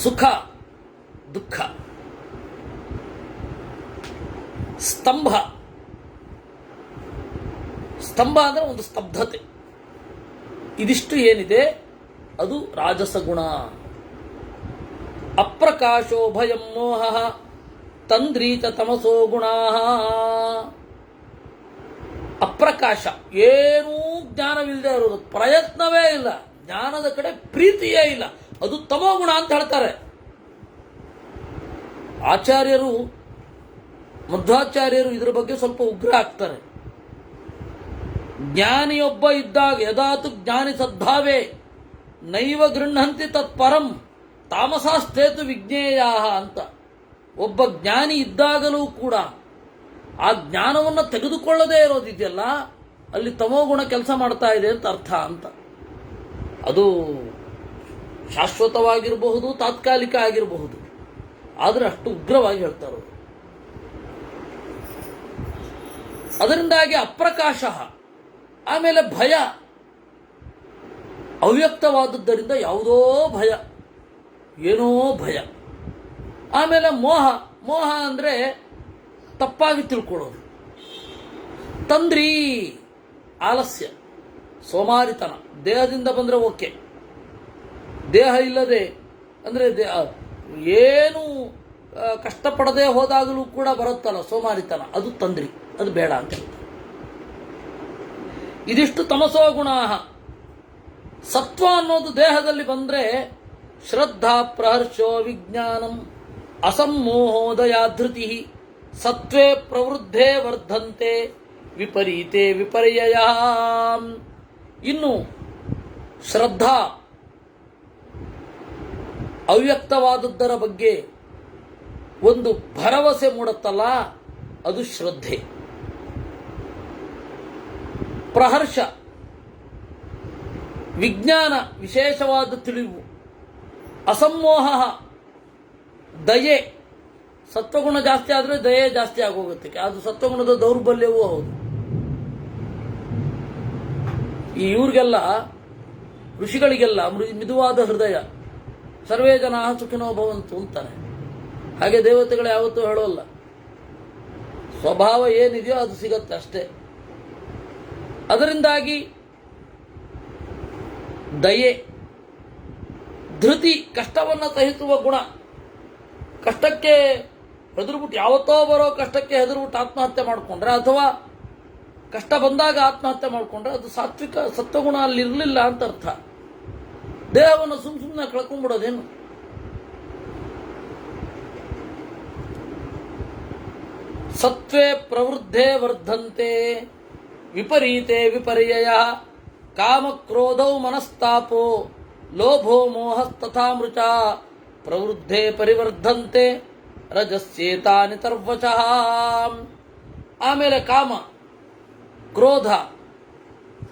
ಸುಖ ದುಃಖ, ಸ್ತಂಭ. ಸ್ತಂಭ ಅಂದರೆ ಒಂದು ಸ್ತಬ್ಧತೆ. ಇದಿಷ್ಟು ಏನಿದೆ ಅದು ರಾಜಸ ಗುಣ. ಅಪ್ರಕಾಶೋ ಭಯಂ ಮೋಹ ತಂದ್ರೀಚ ತಮಸೋ ಗುಣಾ. ಅಪ್ರಕಾಶ, ಏನೂ ಜ್ಞಾನವಿಲ್ಲದೆ ಇರೋದು, ಪ್ರಯತ್ನವೇ ಇಲ್ಲ, ಜ್ಞಾನದ ಕಡೆ ಪ್ರೀತಿಯೇ ಇಲ್ಲ, ಅದು ತಮೋಗುಣ ಅಂತ ಹೇಳ್ತಾರೆ ಆಚಾರ್ಯರು. ಮಧ್ವಾಚಾರ್ಯರು ಇದರ ಬಗ್ಗೆ ಸ್ವಲ್ಪ ಉಗ್ರ ಆಗ್ತಾರೆ. ಜ್ಞಾನಿಯೊಬ್ಬ ಇದ್ದಾಗ ಯದಾತು ಜ್ಞಾನಿ ಸದ್ಭಾವೇ ನೈವ ಗೃಹಂತಿ ತತ್ಪರಂ ತಾಮಸಾಸ್ಥೇತು ವಿಜ್ಞೇಯ ಅಂತ. ಒಬ್ಬ ಜ್ಞಾನಿ ಇದ್ದಾಗಲೂ ಕೂಡ ಆ ಜ್ಞಾನವನ್ನು ತೆಗೆದುಕೊಳ್ಳದೇ ಇರೋದಿದೆಯಲ್ಲ, ಅಲ್ಲಿ ತಮೋಗುಣ ಕೆಲಸ ಮಾಡ್ತಾ ಇದೆ ಅಂತ ಅರ್ಥ ಅಂತ. ಅದು ಶಾಶ್ವತವಾಗಿರಬಹುದು, ತಾತ್ಕಾಲಿಕ ಆಗಿರಬಹುದು, ಆದರೆ ಅಷ್ಟು ಉಗ್ರವಾಗಿ ಹೇಳ್ತಾರೆ. ಅದರಿಂದಾಗಿ ಅಪ್ರಕಾಶ. ಆಮೇಲೆ ಭಯ, ಅವ್ಯಕ್ತವಾದದ್ದರಿಂದ ಯಾವುದೋ ಭಯ, ಏನೋ ಭಯ. ಆಮೇಲೆ ಮೋಹ. ಮೋಹ ಅಂದರೆ ತಪ್ಪಾಗಿ ತಿಳ್ಕೊಳ್ಳೋದು. ತಂದ್ರಿ, ಆಲಸ್ಯ, ಸೋಮಾರಿತನ. ದೇಹದಿಂದ ಬಂದರೆ ಓಕೆ, ದೇಹ ಇಲ್ಲದೆ ಅಂದರೆ ಏನು ಕಷ್ಟಪಡದೆ ಹೋದಾಗಲೂ ಕೂಡ ಬರುತ್ತಲ್ಲ ಸೋಮಾರಿತನ, ಅದು ತಂದ್ರಿ, ಅದು ಬೇಡ ಅಂತ ಹೇಳ್ತಾರೆ. ಇದಿಷ್ಟು ತಮಸೋ ಗುಣ. ಸತ್ವ ಅನ್ನೋದು ದೇಹದಲ್ಲಿ ಬಂದರೆ ಶ್ರದ್ಧಾ ಪ್ರಹರ್ಷೋ ವಿಜ್ಞಾನಂ ಅಸಮ್ಮೋಹೋದಯಾಧೃತಿ ಸತ್ವೇ ಪ್ರವೃದ್ಧೇ ವರ್ಧಂತೆ ವಿಪರೀತೆ ವಿಪರ್ಯಯ. ಇನ್ನು ಶ್ರದ್ಧಾ, ಅವ್ಯಕ್ತವಾದದ್ದರ ಬಗ್ಗೆ ಒಂದು ಭರವಸೆ ಮೂಡುತ್ತಲ್ಲ, ಅದು ಶ್ರದ್ಧೆ. ಪ್ರಹರ್ಷ, ವಿಜ್ಞಾನ, ವಿಶೇಷವಾದ ತಿಳಿವು. ಅಸಮ್ಮೋಹ, ದಯೆ. ಸತ್ವಗುಣ ಜಾಸ್ತಿ ಆದರೆ ದಯೆ ಜಾಸ್ತಿ ಆಗೋಗುತ್ತೆ, ಅದು ಸತ್ವಗುಣದ ದೌರ್ಬಲ್ಯವೂ ಹೌದು. ಇವ್ರಿಗೆಲ್ಲ, ಋಷಿಗಳಿಗೆಲ್ಲ ಮಿದುವಾದ ಹೃದಯ. ಸರ್ವೇ ಜನ ಸುಖಿನೋ ಭವಂತು ಅಂತಾನೆ. ಹಾಗೆ ದೇವತೆಗಳು ಯಾವತ್ತೂ ಹೇಳೋಲ್ಲ, ಸ್ವಭಾವ ಏನಿದೆಯೋ ಅದು ಸಿಗತ್ತೆ ಅಷ್ಟೇ. ಅದರಿಂದಾಗಿ ದಯೆ, ಧೃತಿ, ಕಷ್ಟವನ್ನು ಸಹಿಸುವ ಗುಣ. ಕಷ್ಟಕ್ಕೆ ಹೆದರ್ಬಿಟ್ಟು, ಯಾವತ್ತೋ ಬರೋ ಕಷ್ಟಕ್ಕೆ ಹೆದರ್ಬಿಟ್ಟು ಆತ್ಮಹತ್ಯೆ ಮಾಡಿಕೊಂಡ್ರೆ, ಅಥವಾ ಕಷ್ಟ ಬಂದಾಗ ಆತ್ಮಹತ್ಯೆ ಮಾಡಿಕೊಂಡ್ರೆ ಅದು ಸಾತ್ವಿಕ ಸತ್ವಗುಣ ಅಲ್ಲಿ ಇರಲಿಲ್ಲ ಅಂತ ಅರ್ಥ. ದೇಹವನ್ನು ಸುಮ್ಮನೆ ಕಳ್ಕೊಂಡ್ಬಿಡೋದೇನು. ಸತ್ವೇ ಪ್ರವೃದ್ಧೇ ವರ್ಧಂತೆ ವಿಪರೀತೆ ವಿಪರ್ಯಯ ಕಾಮಕ್ರೋಧೌ ಮನಸ್ತಾಪೋ ಲೋಭೋ ಮೋಹಸ್ತಥಾ ಮೃಚ ಪ್ರವೃದ್ಧೇ ಪರಿವರ್ಧಂತೆ ರಜಸ್ಯೇತಾನಿ ತರ್ವಚಃ. ಆಮೇಲೆ ಕಾಮ, ಕ್ರೋಧ,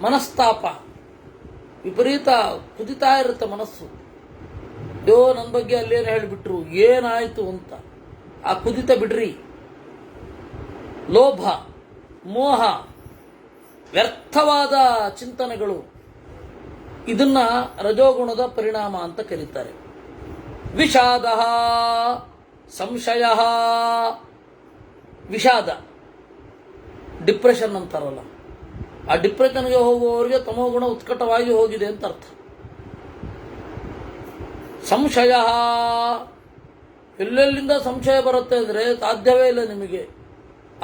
ಮನಸ್ತಾಪ, ವಿಪರೀತ ಕುದಿತಾ ಇರುತ್ತೆ ಮನಸ್ಸು. ಅಯ್ಯೋ ನನ್ನ ಬಗ್ಗೆ ಅಲ್ಲೇನು ಹೇಳಿಬಿಟ್ರು, ಏನಾಯಿತು ಅಂತ. ಆ ಕುದಿತ ಬಿಡ್ರಿ. ಲೋಭ, ಮೋಹ, ವ್ಯರ್ಥವಾದ ಚಿಂತನೆಗಳು, ಇದನ್ನ ರಜೋಗುಣದ ಪರಿಣಾಮ ಅಂತ ಕರೀತಾರೆ. ವಿಷಾದ, ಸಂಶಯ, ವಿಷಾದ, ಡಿಪ್ರೆಷನ್ ಅಂತಾರಲ್ಲ, ಆ ಡಿಪ್ರೆಷನ್ಗೆ ಹೋಗುವವರಿಗೆ ತಮೋಗುಣ ಉತ್ಕಟವಾಗಿ ಹೋಗಿದೆ ಅಂತ ಅರ್ಥ. ಸಂಶಯ, ಎಲ್ಲೆಲ್ಲಿಂದ ಸಂಶಯ ಬರುತ್ತೆ ಅಂದರೆ ಸಾಧ್ಯವೇ ಇಲ್ಲ ನಿಮಗೆ.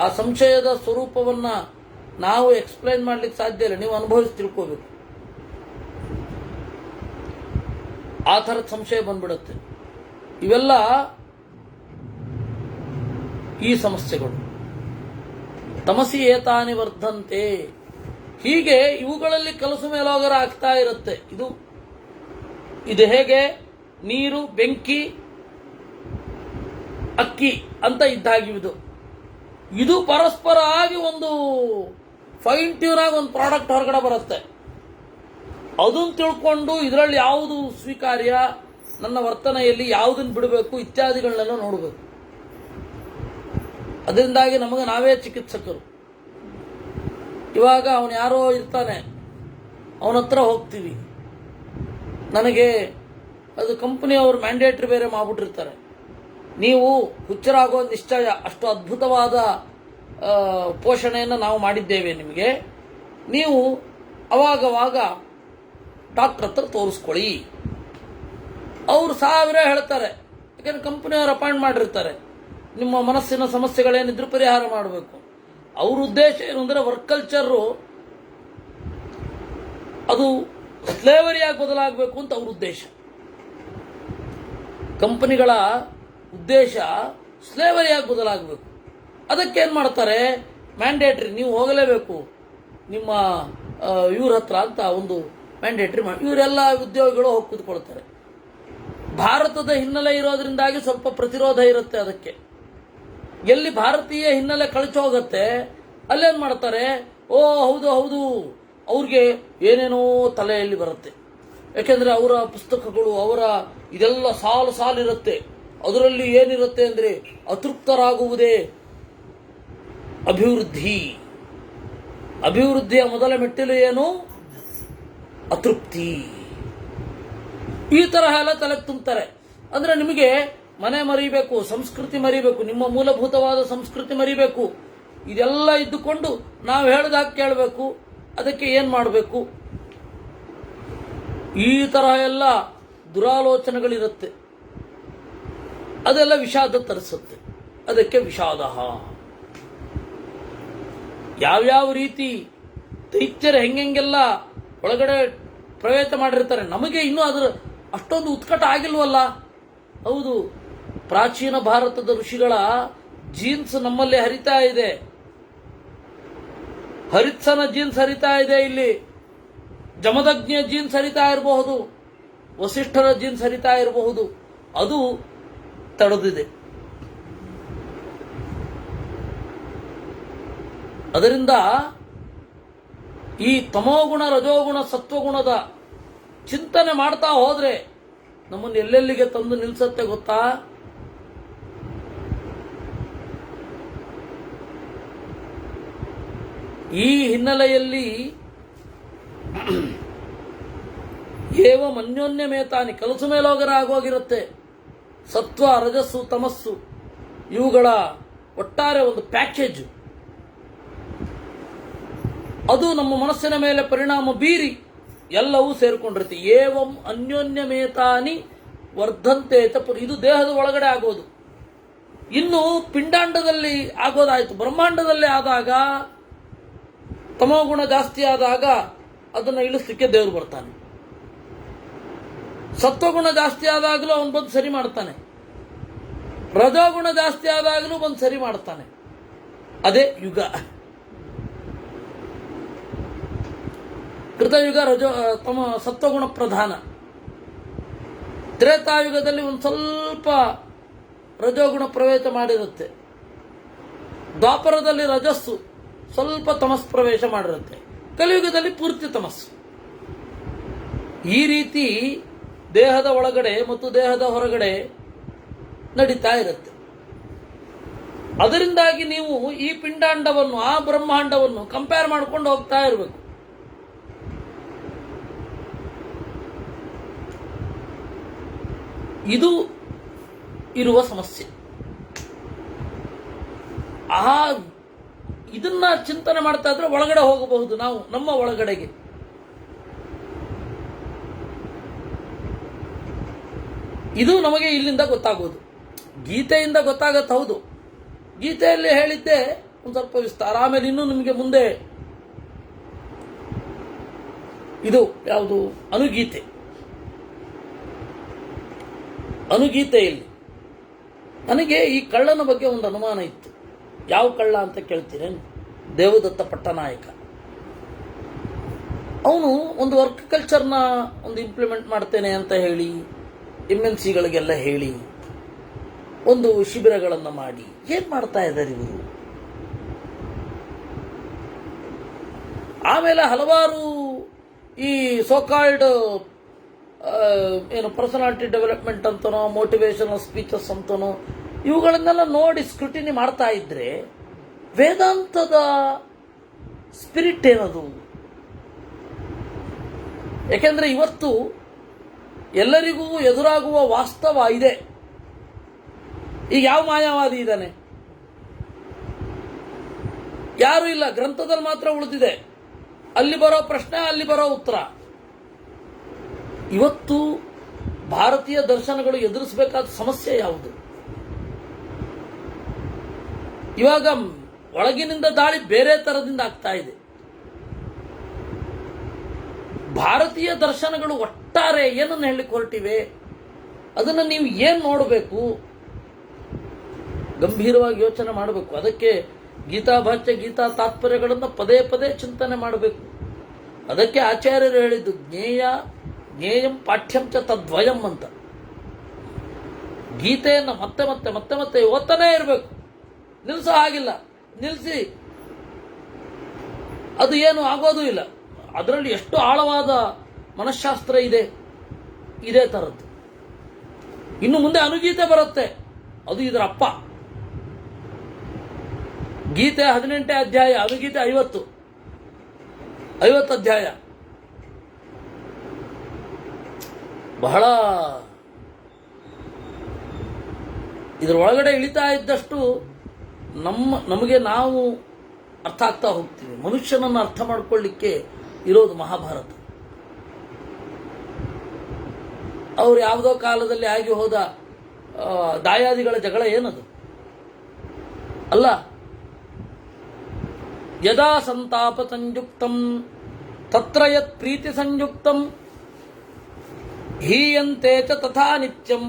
ಆ ಸಂಶಯದ ಸ್ವರೂಪವನ್ನು ನಾವು ಎಕ್ಸ್ಪ್ಲೈನ್ ಮಾಡ್ಲಿಕ್ಕೆ ಸಾಧ್ಯ ಇಲ್ಲ, ನೀವು ಅನುಭವಿಸಿ ತಿಳ್ಕೋಬೇಕು. ಆ ಥರದ ಸಂಶಯ ಬಂದ್ಬಿಡುತ್ತೆ. ಇವೆಲ್ಲ ಈ ಸಮಸ್ಯೆಗಳು. ತಮಸಿ ಏತಾನಿ ವರ್ಧಂತೆ. ಹೀಗೆ ಇವುಗಳಲ್ಲಿ ಕಲಸು ಮೇಲೋಗರ ಆಗ್ತಾ ಇರುತ್ತೆ. ಇದು ಹೇಗೆ ನೀರು, ಬೆಂಕಿ, ಅಕ್ಕಿ ಅಂತ ಇದ್ದಾಗಿವುದು. ಇದು ಪರಸ್ಪರ ಆಗಿ ಒಂದು ಫೈನ್ ಟ್ಯೂನ್ ಆಗಿ ಒಂದು ಪ್ರಾಡಕ್ಟ್ ಹೊರಗಡೆ ಬರುತ್ತೆ. ಅದನ್ನು ತಿಳ್ಕೊಂಡು ಇದರಲ್ಲಿ ಯಾವುದು ಸ್ವೀಕಾರ್ಯ, ನನ್ನ ವರ್ತನೆಯಲ್ಲಿ ಯಾವುದನ್ನು ಬಿಡಬೇಕು ಇತ್ಯಾದಿಗಳನ್ನೆಲ್ಲ ನೋಡಬೇಕು. ಅದರಿಂದಾಗಿ ನಮಗೆ ನಾವೇ ಚಿಕಿತ್ಸಕರು. ಇವಾಗ ಅವನು ಯಾರೋ ಇರ್ತಾನೆ, ಅವನ ಹತ್ರ ಹೋಗ್ತೀವಿ, ನನಗೆ ಅದು ಕಂಪನಿಯವರು ಮ್ಯಾಂಡೇಟ್ರಿ ಬೇರೆ ಮಾಡ್ಬಿಟ್ಟಿರ್ತಾರೆ. ನೀವು ಹುಚ್ಚರಾಗೋ ನಿಶ್ಚಯ, ಅಷ್ಟು ಅದ್ಭುತವಾದ ಪೋಷಣೆಯನ್ನು ನಾವು ಮಾಡಿದ್ದೇವೆ ನಿಮಗೆ, ನೀವು ಅವಾಗವಾಗ ಡಾಕ್ಟರ್ ಹತ್ರ ತೋರಿಸ್ಕೊಳ್ಳಿ. ಅವರು 1000 ಹೇಳ್ತಾರೆ, ಯಾಕಂದ್ರೆ ಕಂಪನಿಯವರು ಅಪಾಯಿಂಟ್ ಮಾಡಿರ್ತಾರೆ. ನಿಮ್ಮ ಮನಸ್ಸಿನ ಸಮಸ್ಯೆಗಳೇನಿದ್ರು ಪರಿಹಾರ ಮಾಡಬೇಕು. ಅವ್ರ ಉದ್ದೇಶ ಏನು ಅಂದರೆ ವರ್ಕ್ ಕಲ್ಚರು ಅದು ಸ್ಲೇವರಿಯಾಗಿ ಬದಲಾಗಬೇಕು ಅಂತ ಅವ್ರ ಉದ್ದೇಶ. ಕಂಪನಿಗಳ ಉದ್ದೇಶ ಸ್ಲೇವರಿಯಾಗಿ ಬದಲಾಗಬೇಕು. ಅದಕ್ಕೇನು ಮಾಡ್ತಾರೆ, ಮ್ಯಾಂಡೇಟ್ರಿ ನೀವು ಹೋಗಲೇಬೇಕು ನಿಮ್ಮ ಇವ್ರ ಹತ್ರ ಅಂತ ಒಂದು ಮ್ಯಾಂಡೇಟ್ರಿ ಮಾಡಿ ಇವರೆಲ್ಲ ಉದ್ಯೋಗಿಗಳು ಹೋಗಿ ಕೂತ್ಕೊಳ್ತಾರೆ. ಭಾರತದ ಹಿನ್ನೆಲೆ ಇರೋದ್ರಿಂದಾಗಿ ಸ್ವಲ್ಪ ಪ್ರತಿರೋಧ ಇರುತ್ತೆ ಅದಕ್ಕೆ. ಎಲ್ಲಿ ಭಾರತೀಯ ಹಿನ್ನೆಲೆ ಕಳಚಿ ಹೋಗುತ್ತೆ ಅಲ್ಲೇನು ಮಾಡ್ತಾರೆ, ಓ ಹೌದು ಹೌದು, ಅವ್ರಿಗೆ ಏನೇನೋ ತಲೆಯಲ್ಲಿ ಬರುತ್ತೆ. ಯಾಕೆಂದರೆ ಅವರ ಪುಸ್ತಕಗಳು, ಅವರ ಇದೆಲ್ಲ ಸಾಲಿರುತ್ತೆ. ಅದರಲ್ಲಿ ಏನಿರುತ್ತೆ ಅಂದರೆ ಅತೃಪ್ತರಾಗುವುದೇ ಅಭಿವೃದ್ಧಿ. ಅಭಿವೃದ್ಧಿಯ ಮೊದಲ ಮೆಟ್ಟಿಲು ಏನು? ಅತೃಪ್ತಿ. ಈ ತರಹ ಎಲ್ಲ ತಲೆಗೆ ತುಂಬ್ತಾರೆ. ಅಂದರೆ ನಿಮಗೆ ಮನೆ ಮರಿಬೇಕು, ಸಂಸ್ಕೃತಿ ಮರಿಬೇಕು, ನಿಮ್ಮ ಮೂಲಭೂತವಾದ ಸಂಸ್ಕೃತಿ ಮರಿಬೇಕು. ಇದೆಲ್ಲ ಇದ್ದುಕೊಂಡು ನಾವು ಹೇಳಿದಾಗ ಕೇಳಬೇಕು. ಅದಕ್ಕೆ ಏನು ಮಾಡಬೇಕು? ಈ ತರಹ ಎಲ್ಲ ದುರಾಲೋಚನೆಗಳಿರುತ್ತೆ. ಅದೆಲ್ಲ ವಿಷಾದ ತರಿಸುತ್ತೆ. ಅದಕ್ಕೆ ವಿಷಾದ. ಯಾವ್ಯಾವ ರೀತಿ ದೈತ್ಯರು ಹೆಂಗೆಲ್ಲ ಒಳಗಡೆ ಪ್ರವೇಶ ಮಾಡಿರ್ತಾರೆ. ನಮಗೆ ಇನ್ನೂ ಅದರ ಅಷ್ಟೊಂದು ಉತ್ಕಟ ಆಗಿಲ್ವಲ್ಲ. ಹೌದು, ಪ್ರಾಚೀನ ಭಾರತದ ಋಷಿಗಳ ಜೀನ್ಸ್ ನಮ್ಮಲ್ಲಿ ಹರಿತಾ ಇದೆ. ಹರಿತ್ಸನ ಜೀನ್ಸ್ ಹರಿತಾ ಇದೆ. ಇಲ್ಲಿ ಜಮದಗ್ನಿಯ ಜೀನ್ಸ್ ಹರಿತಾ ಇರಬಹುದು, ವಸಿಷ್ಠರ ಜೀನ್ಸ್ ಹರಿತಾ ಇರಬಹುದು. ಅದು ತಡೆದಿದೆ. ಅದರಿಂದ ಈ ತಮೋಗುಣ, ರಜೋಗುಣ, ಸತ್ವಗುಣದ ಚಿಂತನೆ ಮಾಡ್ತಾ ಹೋದ್ರೆ ನಮ್ಮನ್ನು ಎಲ್ಲೆಲ್ಲಿಗೆ ತಂದು ನಿಲ್ಲಿಸುತ್ತೆ ಗೊತ್ತಾ? ಈ ಹಿನ್ನೆಲೆಯಲ್ಲಿ ಏವಂ ಅನ್ಯೋನ್ಯ ಮೇತಾನಿ, ಕಲಸು ಮೇಲೋಗರ ಆಗೋಗಿರುತ್ತೆ. ಸತ್ವ, ರಜಸ್ಸು, ತಮಸ್ಸು ಇವುಗಳ ಒಟ್ಟಾರೆ ಒಂದು ಪ್ಯಾಕೇಜ್. ಅದು ನಮ್ಮ ಮನಸ್ಸಿನ ಮೇಲೆ ಪರಿಣಾಮ ಬೀರಿ ಎಲ್ಲವೂ ಸೇರಿಕೊಂಡಿರುತ್ತೆ. ಏವಂ ಅನ್ಯೋನ್ಯ ಮೇತಾನಿ ವರ್ಧಂತೆ. ಇದು ದೇಹದ ಒಳಗಡೆ ಆಗೋದು. ಇನ್ನು ಪಿಂಡಾಂಡದಲ್ಲಿ ಆಗೋದಾಯ್ತು. ಬ್ರಹ್ಮಾಂಡದಲ್ಲಿ ಆದಾಗ ತಮೋಗುಣ ಜಾಸ್ತಿ ಆದಾಗ ಅದನ್ನು ಇಳಿಸ್ಲಿಕ್ಕೆ ದೇವರು ಬರ್ತಾನೆ. ಸತ್ವಗುಣ ಜಾಸ್ತಿ ಆದಾಗಲೂ ಅವನು ಬಂದು ಸರಿ ಮಾಡ್ತಾನೆ. ರಜೋಗುಣ ಜಾಸ್ತಿ ಆದಾಗಲೂ ಬಂದು ಸರಿ ಮಾಡ್ತಾನೆ. ಅದೇ ಯುಗ. ಕೃತಯುಗ ಸತ್ವಗುಣ ಪ್ರಧಾನ. ತ್ರೇತಾಯುಗದಲ್ಲಿ ಒಂದು ಸ್ವಲ್ಪ ರಜೋಗುಣ ಪ್ರವೇಶ ಮಾಡಿರುತ್ತೆ. ದ್ವಾಪರದಲ್ಲಿ ರಜಸ್ಸು ಸ್ವಲ್ಪ ತಮಸ್ ಪ್ರವೇಶ ಮಾಡಿರುತ್ತೆ. ಕಲಿಯುಗದಲ್ಲಿ ಪೂರ್ತಿ ತಮಸ್ಸು. ಈ ರೀತಿ ದೇಹದ ಒಳಗಡೆ ಮತ್ತು ದೇಹದ ಹೊರಗಡೆ ನಡೀತಾ ಇರುತ್ತೆ. ಅದರಿಂದಾಗಿ ನೀವು ಈ ಪಿಂಡಾಂಡವನ್ನು, ಆ ಬ್ರಹ್ಮಾಂಡವನ್ನು ಕಂಪೇರ್ ಮಾಡ್ಕೊಂಡು ಹೋಗ್ತಾ ಇರಬೇಕು. ಇದು ಇರುವ ಸಮಸ್ಯೆ. ಇದನ್ನ ಚಿಂತನೆ ಮಾಡ್ತಾ ಇದ್ರೆ ಒಳಗಡೆ ಹೋಗಬಹುದು ನಾವು, ನಮ್ಮ ಒಳಗಡೆಗೆ. ಇದು ನಮಗೆ ಇಲ್ಲಿಂದ ಗೊತ್ತಾಗೋದು. ಗೀತೆಯಿಂದ ಗೊತ್ತಾಗತ್ತೆ. ಹೌದು, ಗೀತೆಯಲ್ಲಿ ಹೇಳಿದ್ದೆ ಒಂದು ಸ್ವಲ್ಪ ವಿಸ್ತಾರ. ಆಮೇಲೆ ಇನ್ನೂ ನಿಮಗೆ ಮುಂದೆ ಇದು ಯಾವುದು, ಅನುಗೀತೆ. ಅನುಗೀತೆಯಲ್ಲಿ ನನಗೆ ಈ ಕಳ್ಳನ ಬಗ್ಗೆ ಒಂದು ಅನುಮಾನ ಇತ್ತು. ಯಾವ ಕಳ್ಳ ಅಂತ ಕೇಳ್ತೀರೇನು? ದೇವದತ್ತ ಪಟ್ಟನಾಯಕ. ಅವನು ಒಂದು ವರ್ಕ್ ಕಲ್ಚರ್ನ ಒಂದು ಇಂಪ್ಲಿಮೆಂಟ್ ಮಾಡ್ತೇನೆ ಅಂತ ಹೇಳಿ MNCಗಳಿಗೆಲ್ಲ ಹೇಳಿ ಒಂದು ಶಿಬಿರಗಳನ್ನು ಮಾಡಿ ಏನ್ ಮಾಡ್ತಾ ಇದ್ದಾರೆ ಇವರು? ಆಮೇಲೆ ಹಲವಾರು ಈ ಸೋಕಾಲ್ಡ್ ಏನು ಪರ್ಸನಾಲಿಟಿ ಡೆವಲಪ್ಮೆಂಟ್ ಅಂತನೋ, ಮೋಟಿವೇಶನಲ್ ಸ್ಪೀಚಸ್ ಅಂತನೋ, ಇವುಗಳನ್ನೆಲ್ಲ ನೋಡಿ ಸ್ಕ್ರೂಟಿನಿ ಮಾಡ್ತಾ ಇದ್ರೆ ವೇದಾಂತದ ಸ್ಪಿರಿಟ್ ಏನದು? ಯಾಕೆಂದ್ರೆ ಇವತ್ತು ಎಲ್ಲರಿಗೂ ಎದುರಾಗುವ ವಾಸ್ತವ ಇದೆ. ಈಗ ಯಾವ ಮಾಯಾವಾದಿ ಇದ್ದಾನೆ? ಯಾರೂ ಇಲ್ಲ. ಗ್ರಂಥದಲ್ಲಿ ಮಾತ್ರ ಉಳಿದಿದೆ. ಅಲ್ಲಿ ಬರೋ ಪ್ರಶ್ನೆ, ಅಲ್ಲಿ ಬರೋ ಉತ್ತರ. ಇವತ್ತು ಭಾರತೀಯ ದರ್ಶನಗಳು ಎದುರಿಸಬೇಕಾದ ಸಮಸ್ಯೆ ಯಾವುದು? ಇವಾಗ ಒಳಗಿನಿಂದ ದಾಳಿ ಬೇರೆ ತರದಿಂದ ಆಗ್ತಾ ಇದೆ. ಭಾರತೀಯ ದರ್ಶನಗಳು ಒಟ್ಟಾರೆ ಏನನ್ನು ಹೇಳಲಿಕ್ಕೆ ಹೊರಟಿವೆ, ಅದನ್ನು ನೀವು ಏನು ನೋಡಬೇಕು, ಗಂಭೀರವಾಗಿ ಯೋಚನೆ ಮಾಡಬೇಕು. ಅದಕ್ಕೆ ಗೀತಾ ಭಾಷ್ಯ, ಗೀತಾ ತಾತ್ಪರ್ಯಗಳನ್ನು ಪದೇ ಪದೇ ಚಿಂತನೆ ಮಾಡಬೇಕು. ಅದಕ್ಕೆ ಆಚಾರ್ಯರು ಹೇಳಿದ್ದು ಜ್ಞೇಯಂ ಪಾಠ್ಯಂ ಚ ತದ್ವಯಂ ಅಂತ. ಗೀತೆಯನ್ನು ಮತ್ತೆ ಮತ್ತೆ ಮತ್ತೆ ಮತ್ತೆ ಓದ್ತಾನೇ ಇರಬೇಕು, ನಿಲ್ಲಿಸೋ ಹಾಗಿಲ್ಲ. ನಿಲ್ಲಿಸಿ ಅದು ಏನು ಆಗೋದು ಇಲ್ಲ. ಅದರಲ್ಲಿ ಎಷ್ಟು ಆಳವಾದ ಮನಃಶಾಸ್ತ್ರ ಇದೆ, ಇದೇ ಥರದ್ದು. ಇನ್ನು ಮುಂದೆ ಅನುಗೀತೆ ಬರುತ್ತೆ, ಅದು ಇದರ ಅಪ್ಪ. ಗೀತೆ 18ನೇ ಅಧ್ಯಾಯ, ಅನುಗೀತೆ 50 ಅಧ್ಯಾಯ. ಬಹಳ ಇದರ ಒಳಗಡೆ ಇಳಿತಾ ಇದ್ದಷ್ಟು ನಮಗೆ ನಾವು ಅರ್ಥ ಆಗ್ತಾ ಹೋಗ್ತೀವಿ. ಮನುಷ್ಯನನ್ನು ಅರ್ಥ ಮಾಡ್ಕೊಳ್ಳಿಕ್ಕೆ ಇರೋದು ಮಹಾಭಾರತ. ಅವ್ರು ಯಾವುದೋ ಕಾಲದಲ್ಲಿ ಆಗಿ ಹೋದ ದಾಯಾದಿಗಳ ಜಗಳ ಏನದು ಅಲ್ಲ. ಯದಾ ಸಂತಾಪ ಸಂಯುಕ್ತಂ ತತ್ರ ಯತ್ ಪ್ರೀತಿ ಸಂಯುಕ್ತಂ ಹೀಯಂತೆ ಚ ತಥಾ ನಿತ್ಯಂ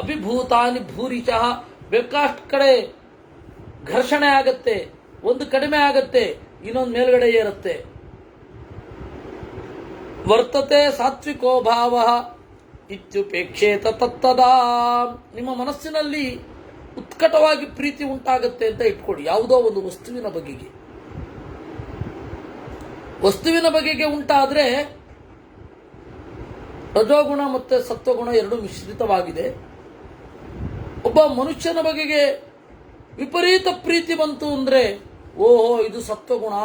ಅಭಿಭೂತಾನಿ ಭೂರಿಶಃ. ಬೇಕಾಷ್ಟು ಕಡೆ ಘರ್ಷಣೆ ಆಗತ್ತೆ, ಒಂದು ಕಡಿಮೆ ಆಗತ್ತೆ, ಇನ್ನೊಂದು ಮೇಲ್ಗಡೆ ಏರುತ್ತೆ. ವರ್ತತೆ ಸಾತ್ವಿಕೋ ಭಾವ ಇತ್ಯುಪೇಕ್ಷೇತ ತತ್ತದಾ. ನಿಮ್ಮ ಮನಸ್ಸಿನಲ್ಲಿ ಉತ್ಕಟವಾಗಿ ಪ್ರೀತಿ ಉಂಟಾಗತ್ತೆ ಅಂತ ಇಟ್ಕೊಳ್ಳಿ. ಯಾವುದೋ ಒಂದು ವಸ್ತುವಿನ ಬಗೆಗೆ ಉಂಟಾದ್ರೆ ರಜೋಗುಣ ಮತ್ತೆ ಸತ್ವಗುಣ ಎರಡೂ ಮಿಶ್ರಿತವಾಗಿದೆ. ಒಬ್ಬ ಮನುಷ್ಯನ ಬಗೆಗೆ ವಿಪರೀತ ಪ್ರೀತಿ ಬಂತು ಅಂದ್ರೆ ಓಹೋ ಇದು ಸತ್ವಗುಣ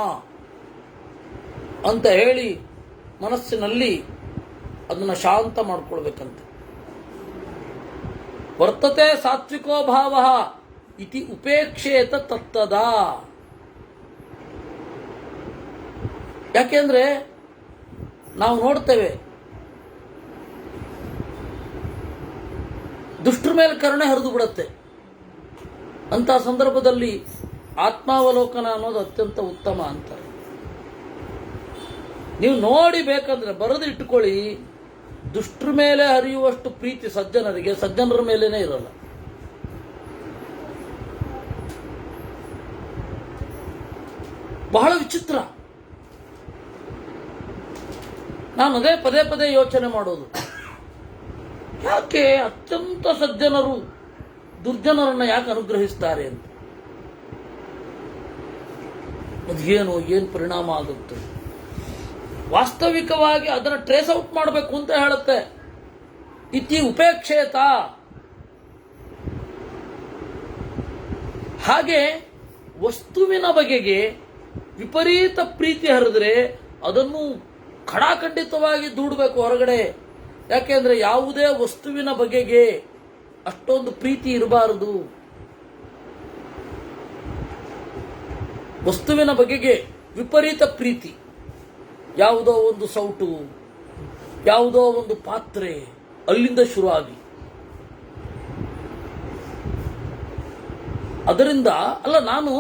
ಅಂತ ಹೇಳಿ ಮನಸ್ಸಿನಲ್ಲಿ ಅದನ್ನು ಶಾಂತ ಮಾಡ್ಕೊಳ್ಬೇಕಂತೆ. ವರ್ತತೆ ಸಾತ್ವಿಕೋ ಭಾವ ಇತಿ ಉಪೇಕ್ಷೇತ ತತ್ತದ. ಯಾಕೆಂದ್ರೆ ನಾವು ನೋಡ್ತೇವೆ, ದುಷ್ಟರ ಮೇಲೆ ಕರುಣೆ ಹರಿದು ಬಿಡುತ್ತೆ. ಅಂತ ಸಂದರ್ಭದಲ್ಲಿ ಆತ್ಮಾವಲೋಕನ ಅನ್ನೋದು ಅತ್ಯಂತ ಉತ್ತಮ ಅಂತಾರೆ. ನೀವು ನೋಡಿ ಬೇಕಂದ್ರೆ ಬರೆದು ಇಟ್ಕೊಳ್ಳಿ, ದುಷ್ಟರ ಮೇಲೆ ಹರಿಯುವಷ್ಟು ಪ್ರೀತಿ ಸಜ್ಜನರ ಮೇಲೇನೆ ಇರಲ್ಲ. ಬಹಳ ವಿಚಿತ್ರ. ನಾನು ಅದೇ ಪದೇ ಪದೇ ಯೋಚನೆ ಮಾಡೋದು, ಯಾಕೆ ಅತ್ಯಂತ ಸಜ್ಜನರು ದುರ್ಜನರನ್ನ ಯಾಕೆ ಅನುಗ್ರಹಿಸ್ತಾರೆ ಅಂತ. ಅದೇನು ಪರಿಣಾಮ ಆಗುತ್ತೆ? ವಾಸ್ತವಿಕವಾಗಿ ಅದನ್ನು ಟ್ರೇಸ್ ಔಟ್ ಮಾಡಬೇಕು ಅಂತ ಹೇಳುತ್ತೆ. ಇತಿ ಉಪೇಕ್ಷೇತ. ಹಾಗೆ ವಸ್ತುವಿನ ಬಗೆಗೆ ವಿಪರೀತ ಪ್ರೀತಿ ಹರಿದ್ರೆ ಅದನ್ನು ಖಡಾಖಂಡಿತವಾಗಿ ದೂಡಬೇಕು ಹೊರಗಡೆ. ಯಾಕೆಂದ್ರೆ ಯಾವುದೇ ವಸ್ತುವಿನ ಬಗೆಗೆ ಅಷ್ಟೊಂದು ಪ್ರೀತಿ ಇರಬಾರದು. ವಸ್ತುವಿನ ಬಗೆಗೆ ವಿಪರೀತ ಪ್ರೀತಿ, ಯಾವುದೋ ಒಂದು ಸೌಟು, ಯಾವುದೋ ಒಂದು ಪಾತ್ರೆ, ಅಲ್ಲಿಂದ ಶುರುವಾಗಿ. ಅದರಿಂದ ಅಲ್ಲ, ನಾನು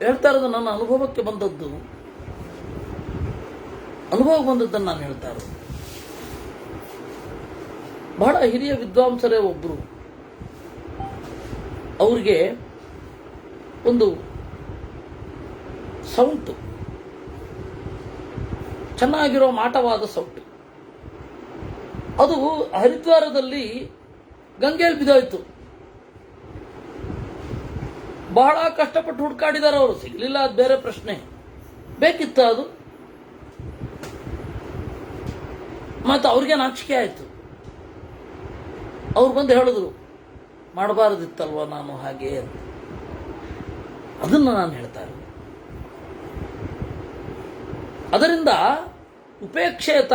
ಹೇಳ್ತಾ ಇರೋದು ನನ್ನ ಅನುಭವಕ್ಕೆ ಬಂದದ್ದನ್ನು ನಾನು ಹೇಳ್ತಾ ಇರೋದು. ಬಹಳ ಹಿರಿಯ ವಿದ್ವಾಂಸರೇ ಒಬ್ರು, ಅವ್ರಿಗೆ ಒಂದು ಸೌಟು, ಚೆನ್ನಾಗಿರೋ ಮಾಟವಾದ ಸೌಟು, ಅದು ಹರಿದ್ವಾರದಲ್ಲಿ ಗಂಗೆಯಲ್ಲಿ ಬಿದ್ದೋಯ್ತು. ಬಹಳ ಕಷ್ಟಪಟ್ಟು ಹುಡುಕಾಡಿದಾರೆ ಅವರು, ಸಿಗಲಿಲ್ಲ, ಅದು ಬೇರೆ ಪ್ರಶ್ನೆ. ಬೇಕಿತ್ತು ಅದು. ಮತ್ತು ಅವ್ರಿಗೆ ನಾಚಿಕೆ ಆಯಿತು. ಅವ್ರು ಬಂದು ಹೇಳಿದ್ರು, ಮಾಡಬಾರದಿತ್ತಲ್ವ ನಾನು ಹಾಗೆ ಅಂತ. ಅದನ್ನು ನಾನು ಹೇಳ್ತಾ ಇರೋದು. ಅದರಿಂದ ಉಪೇಕ್ಷೇತ,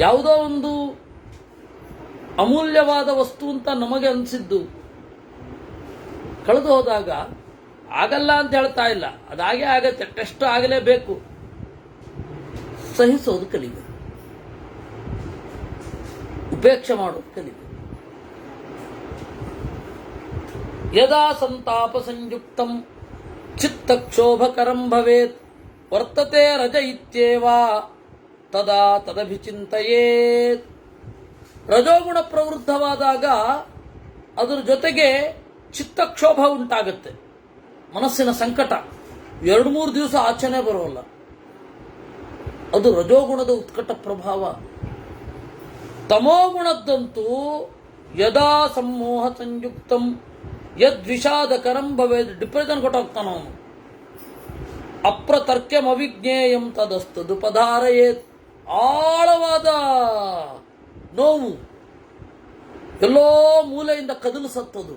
ಯಾವುದೋ ಒಂದು ಅಮೂಲ್ಯವಾದ ವಸ್ತು ಅಂತ ನಮಗೆ ಅನಿಸಿದ್ದು ಕಳೆದು ಹೋದಾಗ ಆಗಲ್ಲ ಅಂತ ಹೇಳ್ತಾ ಇಲ್ಲ, ಅದಾಗೆ ಆಗತ್ತೆ, ಟೆಸ್ಟ್ ಆಗಲೇಬೇಕು. ಸಹಿಸೋದು ಕಲಿಬೇಕು, ಉಪೇಕ್ಷೆ ಮಾಡೋದು ಕಲಿಬೇಕು. ಯದಾ ಸಂತಾಪ ಸಂಯುಕ್ತಂ ಚಿತ್ತಕ್ಷೋಭಕರಂ ಭವೇತ್ ವರ್ತತೆ ರಜ ಇತ್ಯೇವ ತದಾ ತದಭಿಚಿಂತಯೇತ್. ರಜೋಗುಣ ಪ್ರವೃದ್ಧವಾದಾಗ ಅದರ ಜೊತೆಗೆ ಚಿತ್ತಕ್ಷೋಭ ಉಂಟಾಗುತ್ತೆ, ಮನಸ್ಸಿನ ಸಂಕಟ 2-3 ದಿವಸ ಆಚರಣೆ ಬರೋಲ್ಲ. ಅದು ರಜೋಗುಣದ ಉತ್ಕಟ ಪ್ರಭಾವ. ತಮೋಗುಣದ್ದಂತೂ ಯದಾ ಸಮೋಹ ಸಂಯುಕ್ತಂ ಯದ್ವಿಷಾದಕರಂ ಭವೇತ್, ಡಿಪ್ರೆಷನ್ ಕೊಟ್ಟೋಗ್ತಾನ ಅವನು. ಅಪ್ರತರ್ಕ್ಯಂ ಅವಿಜ್ಞೇಯಂ ತದಸ್ತದು ಪಧಾರಯೇತ್, ಆಳವಾದ ನೋವು ಎಲ್ಲೋ ಮೂಲೆಯಿಂದ ಕದಲಿಸತ್ತದು.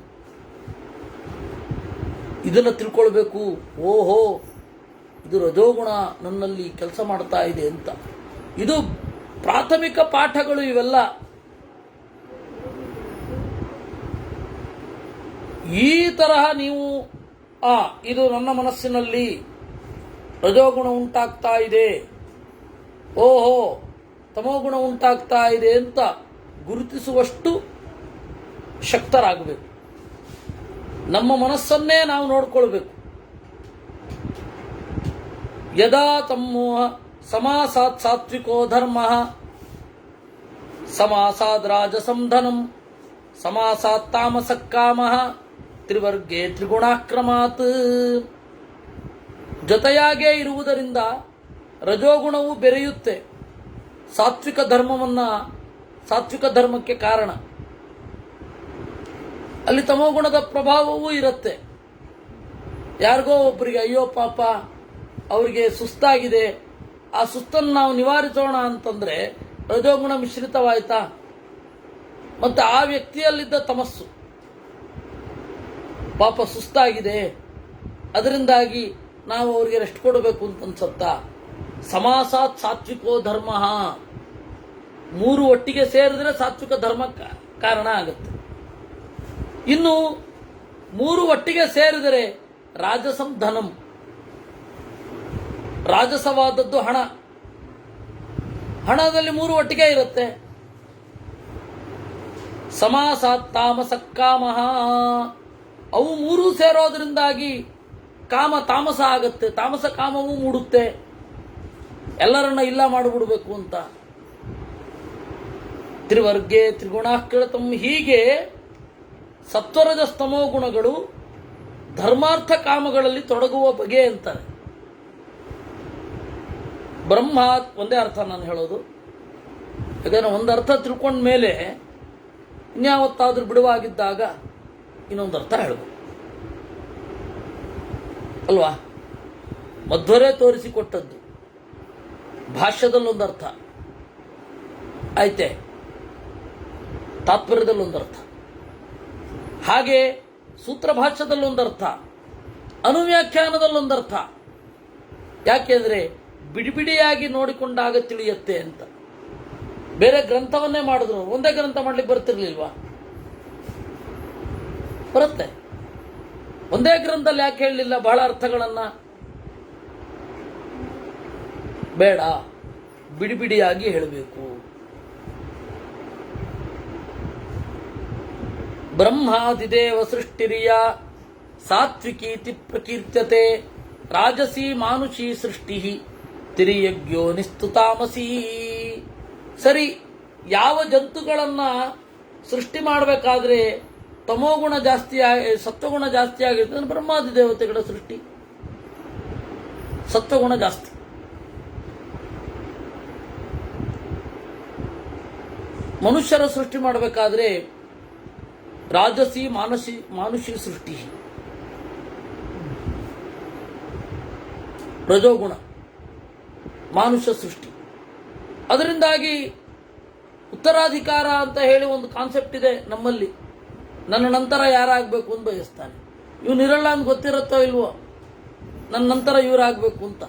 ಇದನ್ನು ತಿಳ್ಕೊಳ್ಬೇಕು, ಓಹೋ ಇದು ರಜೋಗುಣ ನನ್ನಲ್ಲಿ ಕೆಲಸ ಮಾಡ್ತಾ ಇದೆ ಅಂತ. ಇದು ಪ್ರಾಥಮಿಕ ಪಾಠಗಳು ಇವೆಲ್ಲ. ಈ ತರಹ ನೀವು ಇದು ನನ್ನ ಮನಸ್ಸಿನಲ್ಲಿ ರಜೋಗುಣ ಉಂಟಾಗ್ತಾ ಇದೆ, ಓಹೋ ತಮೋಗುಣ ಉಂಟಾಗ್ತಾ ಇದೆ ಅಂತ ಗುರುತಿಸುವಷ್ಟು ಶಕ್ತರಾಗಬೇಕು. ನಮ್ಮ ಮನಸ್ಸನ್ನೇ ನಾವು ನೋಡ್ಕೊಳ್ಬೇಕು. ಯದಾ ತಮ್ಮೋಹ ಸಮಾಸಾತ್ ಸಾತ್ವಿಕೋ ಧರ್ಮ ಸಮಾಸಾದ್ ರಾಜಸಂ ಧನಂ ಸಮಾಸಾತ್ ತಾಮಸಃ ಕಾಮಃ ತ್ರಿವರ್ಗೇ ತ್ರಿಗುಣಾಕ್ರಮಾತ್. ಜೊತೆಯಾಗೇ ಇರುವುದರಿಂದ ರಜೋಗುಣವು ಬೆರೆಯುತ್ತೆ, ಸಾತ್ವಿಕ ಧರ್ಮಕ್ಕೆ ಕಾರಣ. ಅಲ್ಲಿ ತಮೋಗುಣದ ಪ್ರಭಾವವೂ ಇರುತ್ತೆ. ಯಾರಿಗೋ ಒಬ್ಬರಿಗೆ ಅಯ್ಯೋ ಪಾಪ ಅವರಿಗೆ ಸುಸ್ತಾಗಿದೆ, ಆ ಸುಸ್ತನ್ನು ನಾವು ನಿವಾರಿಸೋಣ ಅಂತಂದ್ರೆ ರಜೋಗುಣ ಮಿಶ್ರಿತವಾಯ್ತಾ, ಮತ್ತೆ ಆ ವ್ಯಕ್ತಿಯಲ್ಲಿದ್ದ ತಮಸ್ಸು, ಪಾಪ ಸುಸ್ತಾಗಿದೆ, ಅದರಿಂದಾಗಿ ನಾವು ಅವರಿಗೆ ರೆಸ್ಟ್ ಕೊಡಬೇಕು ಅಂತ ಅನ್ಸತ್ತ. ಸಮಾಸಾತ್ ಸಾತ್ವಿಕೋ ಧರ್ಮ, 3 ಒಟ್ಟಿಗೆ ಸೇರಿದ್ರೆ ಸಾತ್ವಿಕ ಧರ್ಮ ಕಾರಣ ಆಗುತ್ತೆ. ಇನ್ನು 3 ಒಟ್ಟಿಗೆ ಸೇರಿದರೆ ರಾಜಸಂ ಧನಂ, ರಾಜಸವಾದದ್ದು ಹಣ, ಹಣದಲ್ಲಿ 3 ಒಟ್ಟಿಗೆ ಇರುತ್ತೆ. ಸಮಾಸಾತ್ ತಾಮಸಃ ಕಾಮಃ, ಅವು 3 ಸೇರೋದ್ರಿಂದಾಗಿ ಕಾಮ ತಾಮಸ ಆಗುತ್ತೆ, ತಾಮಸ ಕಾಮವೂ ಮೂಡುತ್ತೆ, ಎಲ್ಲರನ್ನ ಇಲ್ಲ ಮಾಡಿಬಿಡ್ಬೇಕು ಅಂತ. ತ್ರಿವರ್ಗೇ ತ್ರಿಗುಣಾಕೃತಂ, ಹೀಗೆ ಸತ್ವರಜಸ್ತಮೋ ಗುಣಗಳು ಧರ್ಮಾರ್ಥ ಕಾಮಗಳಲ್ಲಿ ತೊಡಗುವ ಬಗೆ ಅಂತಾರೆ. ಬ್ರಹ್ಮ ಒಂದೇ ಅರ್ಥ ನಾನು ಹೇಳೋದು, ಯಾಕಂದ್ರೆ ಒಂದು ಅರ್ಥ ತಿಳ್ಕೊಂಡ ಮೇಲೆ ಇನ್ಯಾವತ್ತಾದ್ರೂ ಬಿಡುವಾಗಿದ್ದಾಗ ಇನ್ನೊಂದು ಅರ್ಥ ಹೇಳಬೇಕು ಅಲ್ವಾ. ಮಧ್ವರೇ ತೋರಿಸಿಕೊಟ್ಟದ್ದು ಭಾಷ್ಯದಲ್ಲೊಂದು ಅರ್ಥ ಆಯ್ತೆ, ತಾತ್ಪರ್ಯದಲ್ಲೊಂದು ಅರ್ಥ, ಹಾಗೆ ಸೂತ್ರ ಭಾಷ್ಯದಲ್ಲೊಂದು ಅರ್ಥ, ಅನುವ್ಯಾಖ್ಯಾನದಲ್ಲೊಂದು ಅರ್ಥ. ಯಾಕೆಂದ್ರೆ ಬಿಡಿಬಿಡಿಯಾಗಿ ನೋಡಿಕೊಂಡಾಗ ತಿಳಿಯುತ್ತೆ ಅಂತ. ಬೇರೆ ಗ್ರಂಥವನ್ನೇ ಮಾಡಿದ್ರು, ಒಂದೇ ಗ್ರಂಥ ಮಾಡ್ಲಿಕ್ಕೆ ಬರ್ತಿರ್ಲಿಲ್ವಾ? ಬರುತ್ತೆ. ಒಂದೇ ಗ್ರಂಥದಲ್ಲಿ ಯಾಕೆ ಹೇಳಲಿಲ್ಲ ಬಹಳ ಅರ್ಥಗಳನ್ನ? ಬೇಡ, ಬಿಡಿಬಿಡಿಯಾಗಿ ಹೇಳಬೇಕು. ಬ್ರಹ್ಮಾದಿದೇವ ಸೃಷ್ಟಿರಿಯ ಸಾತ್ವಿಕೀತಿ ಪ್ರಕೀರ್ತ್ಯತೆ ರಾಜಸಿ ಮಾನುಷಿ ಸೃಷ್ಟಿ ತಿರಿಯಜ್ಞೋ ನಿಸ್ತು ತಾಮಸಿ. ಸರಿ, ಯಾವ ಜಂತುಗಳನ್ನ ಸೃಷ್ಟಿ ಮಾಡಬೇಕಾದ್ರೆ ತಮೋಗುಣ ಜಾಸ್ತಿ ಸತ್ವಗುಣ ಜಾಸ್ತಿ ಆಗಿರ್ತದೆ, ಬ್ರಹ್ಮಾದಿ ದೇವತೆಗಳ ಸೃಷ್ಟಿ ಸತ್ವಗುಣ ಜಾಸ್ತಿ. ಮನುಷ್ಯರ ಸೃಷ್ಟಿ ಮಾಡಬೇಕಾದ್ರೆ ರಾಜಸಿ ಮಾನುಷಿ ಸೃಷ್ಟಿ, ರಜೋಗುಣ ಮಾನುಷ ಸೃಷ್ಟಿ. ಅದರಿಂದಾಗಿ ಉತ್ತರಾಧಿಕಾರ ಅಂತ ಹೇಳಿ ಒಂದು ಕಾನ್ಸೆಪ್ಟ್ ಇದೆ ನಮ್ಮಲ್ಲಿ. ನನ್ನ ನಂತರ ಯಾರಾಗಬೇಕು ಅಂತ ಬಯಸ್ತಾನೆ. ಇವನಿರಲ್ಲ ಅಂತ ಗೊತ್ತಿರುತ್ತೋ ಇಲ್ವೋ, ನನ್ನ ನಂತರ ಇವರಾಗಬೇಕು ಅಂತ.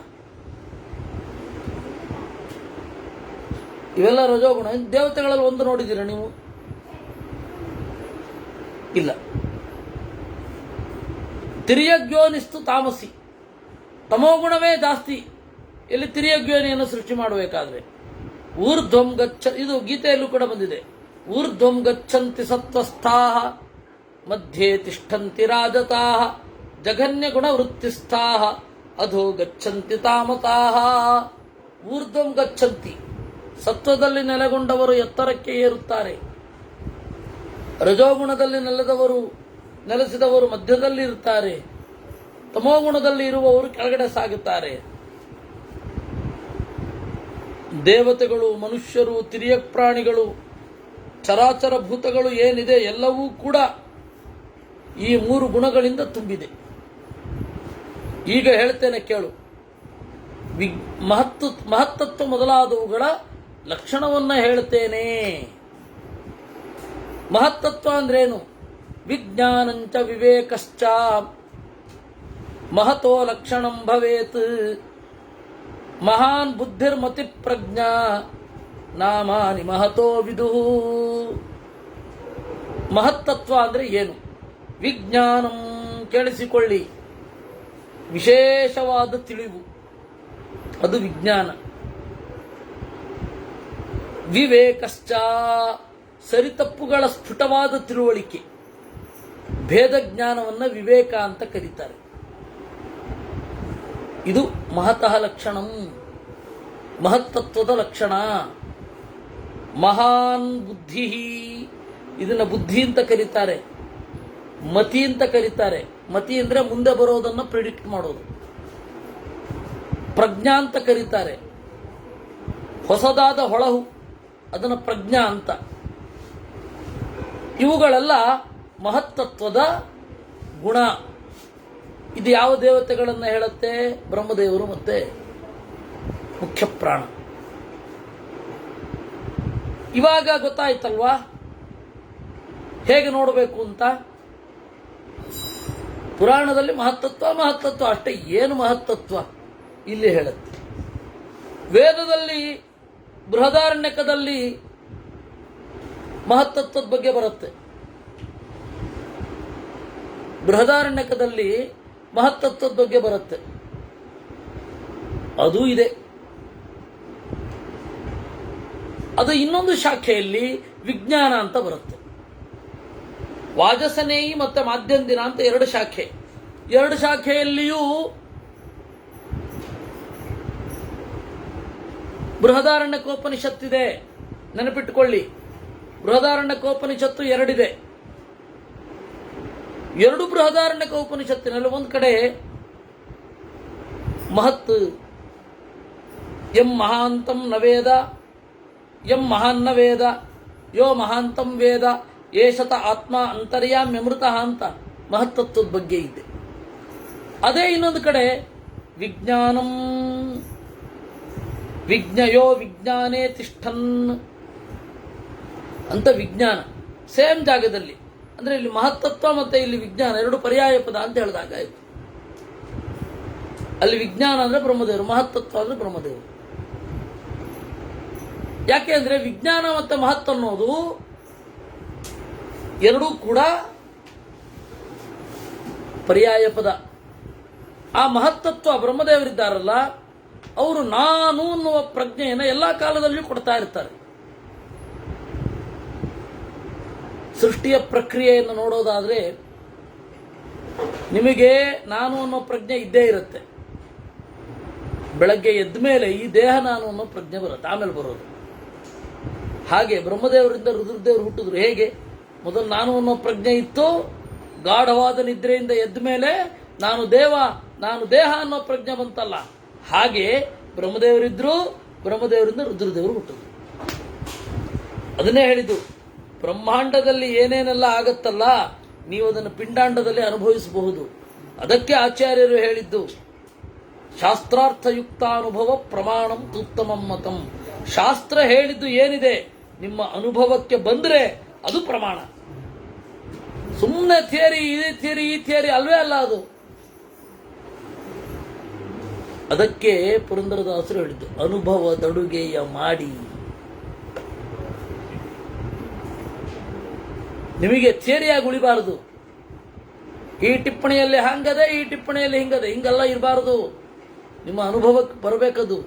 ಇವೆಲ್ಲ ರಜೋಗುಣ. ದೇವತೆಗಳಲ್ಲಿ ಒಂದು ನೋಡಿದ್ದೀರಾ ನೀವು? ಇಲ್ಲ. ತಿರ್ಯಗ್ಯೋನಿಸ್ತು ತಾಮಸಿ, ತಮೋಗುಣವೇ ಜಾಸ್ತಿ ಇಲ್ಲಿ ತಿರ್ಯಗ್ಯೋನಿಯನ್ನು ಸೃಷ್ಟಿ ಮಾಡಬೇಕಾದ್ರೆ. ಊರ್ಧ್ವಂ ಗಚ್ಚ, ಇದು ಗೀತೆಯಲ್ಲೂ ಕೂಡ ಬಂದಿದೆ. ಊರ್ಧ್ವಂ ಗಚ್ಚಂತಿ ಸತ್ವಸ್ಥಾಃ ಮಧ್ಯೆ ತಿಷ್ಠಂತಿ ರಾಜತಾಃ ಜಘನ್ಯ ಗುಣ ವೃತ್ತಿಸ್ಥಾಃ ಅಧೋ ಗಚ್ಚಂತಿ ತಾಮತಾಃ. ಊರ್ಧ್ವಂ ಗಚ್ಚಂತಿ, ಸತ್ವದಲ್ಲಿ ನೆಲೆಗೊಂಡವರು ಎತ್ತರಕ್ಕೆ ಏರುತ್ತಾರೆ. ರಜೋಗುಣದಲ್ಲಿ ನೆಲೆಸಿದವರು ಮಧ್ಯದಲ್ಲಿ ಇರುತ್ತಾರೆ. ತಮೋಗುಣದಲ್ಲಿ ಇರುವವರು ಕೆಳಗಡೆ ಸಾಗುತ್ತಾರೆ. ದೇವತೆಗಳು, ಮನುಷ್ಯರು, ತಿರ್ಯಕ್ ಪ್ರಾಣಿಗಳು, ಚರಾಚರ ಭೂತಗಳು ಏನಿದೆ ಎಲ್ಲವೂ ಕೂಡ ಈ 3 ಗುಣಗಳಿಂದ ತುಂಬಿದೆ. ಈಗ ಹೇಳ್ತೇನೆ ಕೇಳು. ಮಹತ್ತತ್ವ ಮೊದಲಾದವುಗಳ ಲಕ್ಷಣವನ್ನ ಹೇಳ್ತೇನೆ. ಮಹತ್ತತ್ವ ಅಂದ್ರೇನು? ವಿಜ್ಞಾನಂಚ ವಿವೇಕಶ್ಚ ಮಹತೋ ಲಕ್ಷಣಂ ಭವೇತ್ ಮಹಾನ್ ಬುದ್ಧಿರ್ಮತಿ ಪ್ರಜ್ಞಾ ನಾಮಾನಿ ಮಹತೋ ವಿದುಃ. ಮಹತ್ತತ್ವ ಅಂದ್ರೆ ಏನು? ವಿಜ್ಞಾನಂ, ಕೇಳಿಸಿಕೊಳ್ಳಿ, ವಿಶೇಷವಾದ ತಿಳಿವು, ಅದು ವಿಜ್ಞಾನ. ವಿವೇಕಶ್ಚ, ಸರಿತಪ್ಪುಗಳ ಸ್ಫುಟವಾದ ತಿಳುವಳಿಕೆ, ಭೇದ ಜ್ಞಾನವನ್ನ ವಿವೇಕ ಅಂತ ಕರೀತಾರೆ. ಇದು ಮಹತಃ ಲಕ್ಷಣಂ, ಮಹತ್ತತ್ವದ ಲಕ್ಷಣ. ಮಹಾನ್ ಬುದ್ಧಿ, ಇದನ್ನ ಬುದ್ಧಿ ಅಂತ ಕರೀತಾರೆ. ಮತಿ ಅಂತ ಕರೀತಾರೆ. ಮತಿ ಅಂದ್ರೆ ಮುಂದೆ ಬರೋದನ್ನ ಪ್ರಿಡಿಕ್ಟ್ ಮಾಡೋದು. ಪ್ರಜ್ಞಾ ಅಂತ ಕರೀತಾರೆ. ಹೊಸದಾದ ಹೊಳಹು, ಅದನ್ನ ಪ್ರಜ್ಞಾ ಅಂತ. ಇವುಗಳೆಲ್ಲ ಮಹತ್ತತ್ವದ ಗುಣ. ಇದು ಯಾವ ದೇವತೆಗಳನ್ನ ಹೇಳುತ್ತೆ? ಬ್ರಹ್ಮದೇವರು ಮತ್ತೆ ಮುಖ್ಯ ಪ್ರಾಣ. ಇವಾಗ ಗೊತ್ತಾಯ್ತಲ್ವಾ ಹೇಗೆ ನೋಡಬೇಕು ಅಂತ? ಪುರಾಣದಲ್ಲಿ ಮಹತ್ತತ್ವ ಅಷ್ಟೇ. ಏನು ಮಹತ್ತತ್ವ ಇಲ್ಲಿ ಹೇಳುತ್ತೆ. ವೇದದಲ್ಲಿ ಬೃಹದಾರಣ್ಯಕದಲ್ಲಿ ಮಹತ್ತತ್ವದ ಬಗ್ಗೆ ಬರುತ್ತೆ. ಬೃಹದಾರಣ್ಯಕದಲ್ಲಿ ಮಹತ್ತತ್ವದ ಬಗ್ಗೆ ಬರುತ್ತೆ. ಅದು ಇದೆ. ಅದು ಇನ್ನೊಂದು ಶಾಖೆಯಲ್ಲಿ ವಿಜ್ಞಾನ ಅಂತ ಬರುತ್ತೆ. ವಾಜಸನೇಯಿ ಮತ್ತೆ ಮಾಧ್ಯಂದಿನ ಅಂತ 2 ಶಾಖೆ. 2 ಶಾಖೆಯಲ್ಲಿಯೂ ಬೃಹದಾರಣ್ಯಕೋಪನಿಷತ್ತಿದೆ. ನೆನಪಿಟ್ಟುಕೊಳ್ಳಿ, ಬೃಹದಾರಣ್ಯಕೋಪನಿಷತ್ತು 2 ಇದೆ. 2 ಬೃಹದಾರಣ್ಯಕೋಪನಿಷತ್ತಿನಲ್ಲಿ ಒಂದು ಕಡೆ ಮಹತ್ ಎಂ ಮಹಾಂತಂ ನ ವೇದ ಎಂ ಮಹಾನ್ನ ವೇದ ಯೋ ಮಹಾಂತಂ ವೇದ ಏಷತ ಆತ್ಮ ಅಂತರ್ಯಾಮ್ಯಮೃತ ಅಂತ ಮಹತ್ತತ್ವದ ಬಗ್ಗೆ ಇದೆ. ಅದೇ ಇನ್ನೊಂದು ಕಡೆ ವಿಜ್ಞಾನಂ ವಿಜ್ಞಯೋ ವಿಜ್ಞಾನೇ ತಿಷ್ಠನ್ ಅಂತ ವಿಜ್ಞಾನ ಸೇಮ್ ಜಾಗದಲ್ಲಿ. ಅಂದ್ರೆ ಇಲ್ಲಿ ಮಹತ್ತತ್ವ ಮತ್ತೆ ಇಲ್ಲಿ ವಿಜ್ಞಾನ 2 ಪರ್ಯಾಯ ಪದ ಅಂತ ಹೇಳಿದಾಗ ಆಯ್ತು. ಅಲ್ಲಿ ವಿಜ್ಞಾನ ಅಂದ್ರೆ ಬ್ರಹ್ಮದೇವರು, ಮಹತ್ತತ್ವ ಅಂದ್ರೆ ಬ್ರಹ್ಮದೇವರು. ಯಾಕೆ ಅಂದ್ರೆ ವಿಜ್ಞಾನ ಮತ್ತೆ ಮಹತ್ ಅನ್ನೋದು 2 ಕೂಡ ಪರ್ಯಾಯ ಪದ. ಆ ಮಹತ್ತತ್ವ ಬ್ರಹ್ಮದೇವರಿದ್ದಾರಲ್ಲ, ಅವರು ನಾನು ಅನ್ನುವ ಪ್ರಜ್ಞೆಯನ್ನು ಎಲ್ಲಾ ಕಾಲದಲ್ಲಿಯೂ ಕೊಡ್ತಾ ಇರ್ತಾರೆ. ಸೃಷ್ಟಿಯ ಪ್ರಕ್ರಿಯೆಯನ್ನು ನೋಡೋದಾದ್ರೆ ನಿಮಗೆ ನಾನು ಅನ್ನೋ ಪ್ರಜ್ಞೆ ಇದ್ದೇ ಇರುತ್ತೆ. ಬೆಳಗ್ಗೆ ಎದ್ದ ಮೇಲೆ ಈ ದೇಹ ನಾನು ಅನ್ನೋ ಪ್ರಜ್ಞೆ ಬರುತ್ತೆ, ಆಮೇಲೆ ಬರೋದು. ಹಾಗೆ ಬ್ರಹ್ಮದೇವರಿಂದ ರುದ್ರದೇವರು ಹುಟ್ಟಿದ್ರು. ಹೇಗೆ? ಮೊದಲು ನಾನು ಅನ್ನೋ ಪ್ರಜ್ಞೆ ಇತ್ತು, ಗಾಢವಾದ ನಿದ್ರೆಯಿಂದ ಎದ್ದ ಮೇಲೆ ನಾನು ದೇಹ ಅನ್ನೋ ಪ್ರಜ್ಞೆ ಬಂತಲ್ಲ, ಹಾಗೆ ಬ್ರಹ್ಮದೇವರಿದ್ರು, ಬ್ರಹ್ಮದೇವರಿಂದ ರುದ್ರದೇವರು ಹುಟ್ಟಿದ್ರು. ಅದನ್ನೇ ಹೇಳಿದ್ದು, ಬ್ರಹ್ಮಾಂಡದಲ್ಲಿ ಏನೇನೆಲ್ಲ ಆಗತ್ತಲ್ಲ, ನೀವು ಅದನ್ನು ಪಿಂಡಾಂಡದಲ್ಲಿ ಅನುಭವಿಸಬಹುದು. ಅದಕ್ಕೆ ಆಚಾರ್ಯರು ಹೇಳಿದ್ದು ಶಾಸ್ತ್ರಾರ್ಥಯುಕ್ತಾನುಭವ ಪ್ರಮಾಣಂ ಉತ್ತಮಂ ಮತಂ. ಶಾಸ್ತ್ರ ಹೇಳಿದ್ದು ಏನಿದೆ ನಿಮ್ಮ ಅನುಭವಕ್ಕೆ ಬಂದ್ರೆ ಅದು ಪ್ರಮಾಣ. ಸುಮ್ಮನೆ ಥಿಯರಿ, ಈ ಥಿಯರಿ ಅಲ್ವೇ ಅಲ್ಲ ಅದು. ಅದಕ್ಕೆ ಪುರಂದರದಾಸರು ಹೇಳಿದ್ದು ಅನುಭವದಡುಗೆಯ ಮಾಡಿ. ನಿಮಗೆ ಥಿಯರಿಯಾಗಿ ಉಳಿಬಾರದು. ಈ ಟಿಪ್ಪಣಿಯಲ್ಲಿ ಹಂಗದೆ, ಈ ಟಿಪ್ಪಣಿಯಲ್ಲಿ ಹಿಂಗದೆ, ಹಿಂಗೆಲ್ಲ ಇರಬಾರದು. ನಿಮ್ಮ ಅನುಭವಕ್ಕೆ ಬರಬೇಕದು.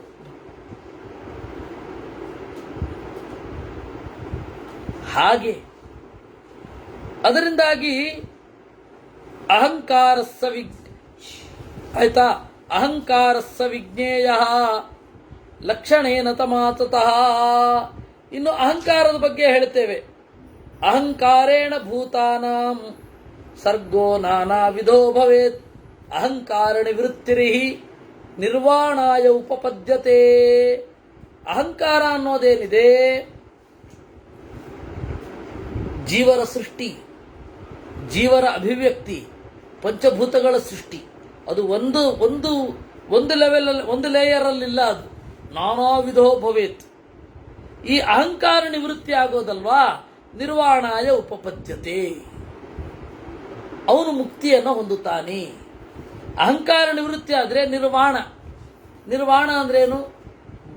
ಹಾಗೆ ಅದರಿಂದಾಗಿ ಆಯ್ತಾ, ಅಹಂಕಾರಸ್ಸ ವಿಜ್ಞೇಯ ಲಕ್ಷಣೇನ ತಮಾತತಃ. ಇನ್ನು ಅಹಂಕಾರದ ಬಗ್ಗೆ ಹೇಳ್ತೇವೆ. ಅಹಂಕಾರೇಣ ಭೂತಾನಾಂ ಸರ್ಗೋ ನಾನಾ ವಿಧೋ ಭವೇತ್ ಅಹಂಕಾರ ನಿವೃತ್ತಿರಿಹಿ ನಿರ್ವಾಣಾಯ ಉಪಪದ್ಯತೆ. ಅಹಂಕಾರ ಅನ್ನೋದೇನಿದೆ, ಜೀವರ ಸೃಷ್ಟಿ, ಜೀವರ ಅಭಿವ್ಯಕ್ತಿ, ಪಂಚಭೂತಗಳ ಸೃಷ್ಟಿ. ಅದು ಒಂದು ಲೆವೆಲ್, ಒಂದು ಲೇಯರ್ ಅಲ್ಲಿಲ್ಲ. ಅದು ನಾನಾ ವಿಧೋ ಭವೇತ್. ಈ ಅಹಂಕಾರ ನಿವೃತ್ತಿ ಆಗೋದಲ್ವಾ, ನಿರ್ವಾಣಾಯ ಉಪಪದ್ಯತೆ. ಅವನು ಮುಕ್ತಿಯನ್ನು ಹೊಂದುತ್ತಾನೆ. ಅಹಂಕಾರ ನಿವೃತ್ತಿ ಆದರೆ ನಿರ್ವಾಣ. ನಿರ್ವಾಣ ಅಂದ್ರೇನು?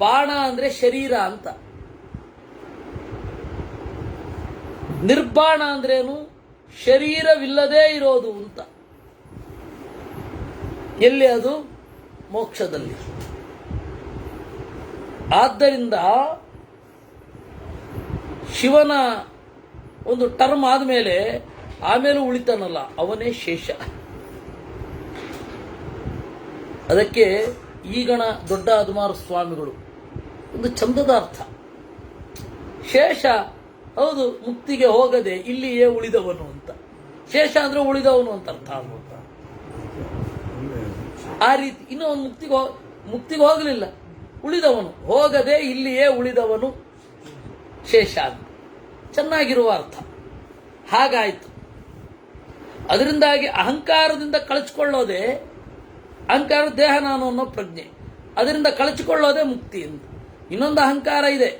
ಬಾಣ ಅಂದ್ರೆ ಶರೀರ ಅಂತ. ನಿರ್ಬಾಣ ಅಂದ್ರೇನು? ಶರೀರವಿಲ್ಲದೆ ಇರೋದು ಅಂತ. ಎಲ್ಲಿ ಅದು? ಮೋಕ್ಷದಲ್ಲಿ. ಆದ್ದರಿಂದ ಶಿವನ ಒಂದು ಟರ್ಮ್ ಆದಮೇಲೆ ಆಮೇಲೆ ಉಳಿತಾನಲ್ಲ, ಅವನೇ ಶೇಷ. ಅದಕ್ಕೆ ಈಗಣ ದೊಡ್ಡ ಅದುಮಾರು ಸ್ವಾಮಿಗಳು ಒಂದು ಚಂದದ ಅರ್ಥ. ಶೇಷ ಹೌದು, ಮುಕ್ತಿಗೆ ಹೋಗದೆ ಇಲ್ಲಿಯೇ ಉಳಿದವನು ಅಂತ. ಶೇಷ ಅಂದ್ರೆ ಉಳಿದವನು ಅಂತ ಅರ್ಥ ಆಗ್ಬೋದು. ಆ ರೀತಿ ಇನ್ನು ಅವನು ಮುಕ್ತಿಗೆ ಹೋಗಲಿಲ್ಲ, ಉಳಿದವನು, ಹೋಗದೆ ಇಲ್ಲಿಯೇ ಉಳಿದವನು ಶೇಷ ಅಂತ ಚೆನ್ನಾಗಿರುವ ಅರ್ಥ. ಹಾಗಾಯಿತು. ಅದರಿಂದಾಗಿ ಅಹಂಕಾರದಿಂದ ಕಳಚಿಕೊಳ್ಳೋದೆ, ಅಹಂಕಾರ ದೇಹ ನಾನು ಅನ್ನೋ ಪ್ರಜ್ಞೆ, ಅದರಿಂದ ಕಳಚಿಕೊಳ್ಳೋದೇ ಮುಕ್ತಿ ಅಂತ. ಇನ್ನೊಂದು ಅಹಂಕಾರ ಇದೆ,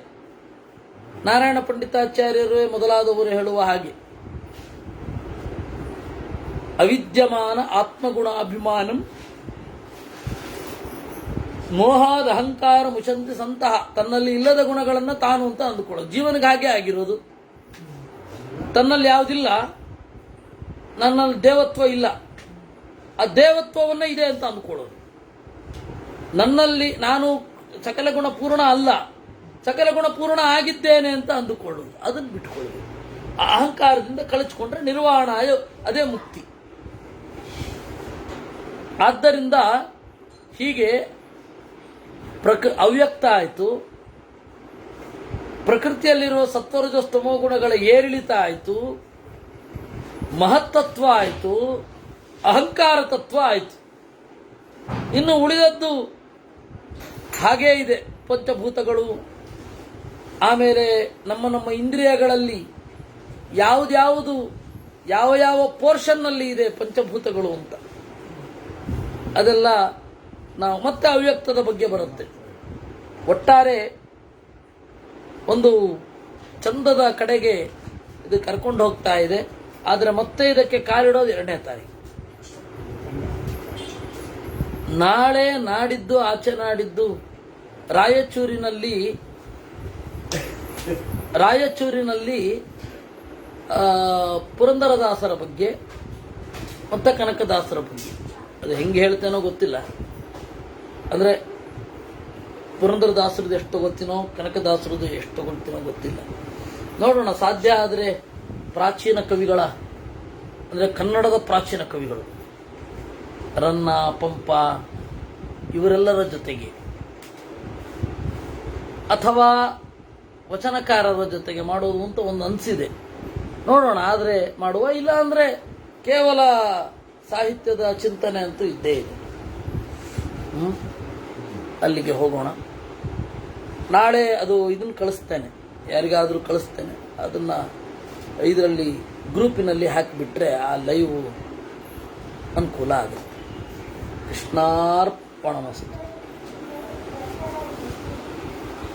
ನಾರಾಯಣ ಪಂಡಿತಾಚಾರ್ಯರು ಮೊದಲಾದವರು ಹೇಳುವ ಹಾಗೆ, ಅವಿದ್ಯಮಾನ ಆತ್ಮಗುಣಾಭಿಮಾನಂ ಮೋಹಾದ ಅಹಂಕಾರ ಮುಷಂತಿ ಸಂತಹ. ತನ್ನಲ್ಲಿ ಇಲ್ಲದ ಗುಣಗಳನ್ನು ತಾನು ಅಂತ ಅಂದುಕೊಳ್ಳೋದು. ಜೀವನಿಗೆ ಹಾಗೆ ಆಗಿರೋದು. ತನ್ನಲ್ಲಿ ಯಾವುದಿಲ್ಲ, ನನ್ನಲ್ಲಿ ದೇವತ್ವ ಇಲ್ಲ, ಆ ದೇವತ್ವವನ್ನ ಇದೆ ಅಂತ ಅಂದುಕೊಳ್ಳೋದು. ನನ್ನಲ್ಲಿ ನಾನು ಸಕಲ ಗುಣ ಪೂರ್ಣ ಅಲ್ಲ, ಸಕಲ ಗುಣ ಪೂರ್ಣ ಆಗಿದ್ದೇನೆ ಅಂತ ಅಂದುಕೊಳ್ಳೋದು. ಅದನ್ನು ಬಿಟ್ಟುಕೊಳ್ಳೋದು. ಆ ಅಹಂಕಾರದಿಂದ ಕಳಚಿಕೊಂಡ್ರೆ ನಿರ್ವಾಣ, ಅದೇ ಮುಕ್ತಿ. ಆದ್ದರಿಂದ ಹೀಗೆ ಅವ್ಯಕ್ತ ಆಯಿತು, ಪ್ರಕೃತಿಯಲ್ಲಿರುವ ಸತ್ವರಜಸ್ತಮೋ ಗುಣಗಳ ಏರಿಳಿತ ಆಯಿತು, ಮಹತ್ತತ್ವ ಆಯಿತು, ಅಹಂಕಾರ ತತ್ವ ಆಯಿತು. ಇನ್ನು ಉಳಿದದ್ದು ಹಾಗೇ ಇದೆ. ಪಂಚಭೂತಗಳು, ಆಮೇಲೆ ನಮ್ಮ ಇಂದ್ರಿಯಗಳಲ್ಲಿ ಯಾವುದ್ಯಾವುದು ಯಾವ ಪೋರ್ಷನ್ನಲ್ಲಿ ಇದೆ ಪಂಚಭೂತಗಳು ಅಂತ, ಅದೆಲ್ಲ ನಾವು ಮತ್ತೆ ಅವ್ಯಕ್ತದ ಬಗ್ಗೆ ಬರುತ್ತೆ. ಒಟ್ಟಾರೆ ಒಂದು ಚಂದದ ಕಡೆಗೆ ಇದು ಕರ್ಕೊಂಡು ಹೋಗ್ತಾ ಇದೆ. ಆದರೆ ಮತ್ತೆ ಇದಕ್ಕೆ ಕಾಲಿಡೋದು 2ನೇ ತಾರೀಕು. ನಾಳೆ ನಾಡಿದ್ದು ಆಚೆ ನಾಡಿದ್ದು ರಾಯಚೂರಿನಲ್ಲಿ ಪುರಂದರದಾಸರ ಬಗ್ಗೆ ಮತ್ತೆ ಕನಕದಾಸರ ಬಗ್ಗೆ, ಅದು ಹೆಂಗೆ ಹೇಳ್ತೇನೋ ಗೊತ್ತಿಲ್ಲ. ಅಂದರೆ ಪುರಂದರದಾಸರದ್ದು ಎಷ್ಟು ತಗೋತೀನೋ, ಕನಕದಾಸರದ್ದು ಎಷ್ಟು ತಗೊಳ್ತೀನೋ ಗೊತ್ತಿಲ್ಲ. ನೋಡೋಣ. ಸಾಧ್ಯ ಆದರೆ ಪ್ರಾಚೀನ ಕವಿಗಳ, ಅಂದರೆ ಕನ್ನಡದ ಪ್ರಾಚೀನ ಕವಿಗಳು, ರನ್ನ, ಪಂಪ, ಇವರೆಲ್ಲರ ಜೊತೆಗೆ, ಅಥವಾ ವಚನಕಾರರ ಜೊತೆಗೆ ಮಾಡೋದು ಅಂತ ಒಂದು ಅನಿಸಿದೆ. ನೋಡೋಣ. ಆದರೆ ಮಾಡುವ, ಇಲ್ಲ ಅಂದರೆ ಕೇವಲ ಸಾಹಿತ್ಯದ ಚಿಂತನೆ ಅಂತೂ ಇದ್ದೇ ಇದೆ. ಅಲ್ಲಿಗೆ ಹೋಗೋಣ. ನಾಳೆ ಅದು ಇದನ್ನು ಕಳಿಸ್ತೇನೆ, ಯಾರಿಗಾದರೂ ಕಳಿಸ್ತೇನೆ. ಅದನ್ನು ಇದರಲ್ಲಿ ಗ್ರೂಪಿನಲ್ಲಿ ಹಾಕಿಬಿಟ್ರೆ ಆ ಲೈವ್ ಅನುಕೂಲ ಆಗುತ್ತೆ. ಕೃಷ್ಣಾರ್ಪಣಮಸ್ತು.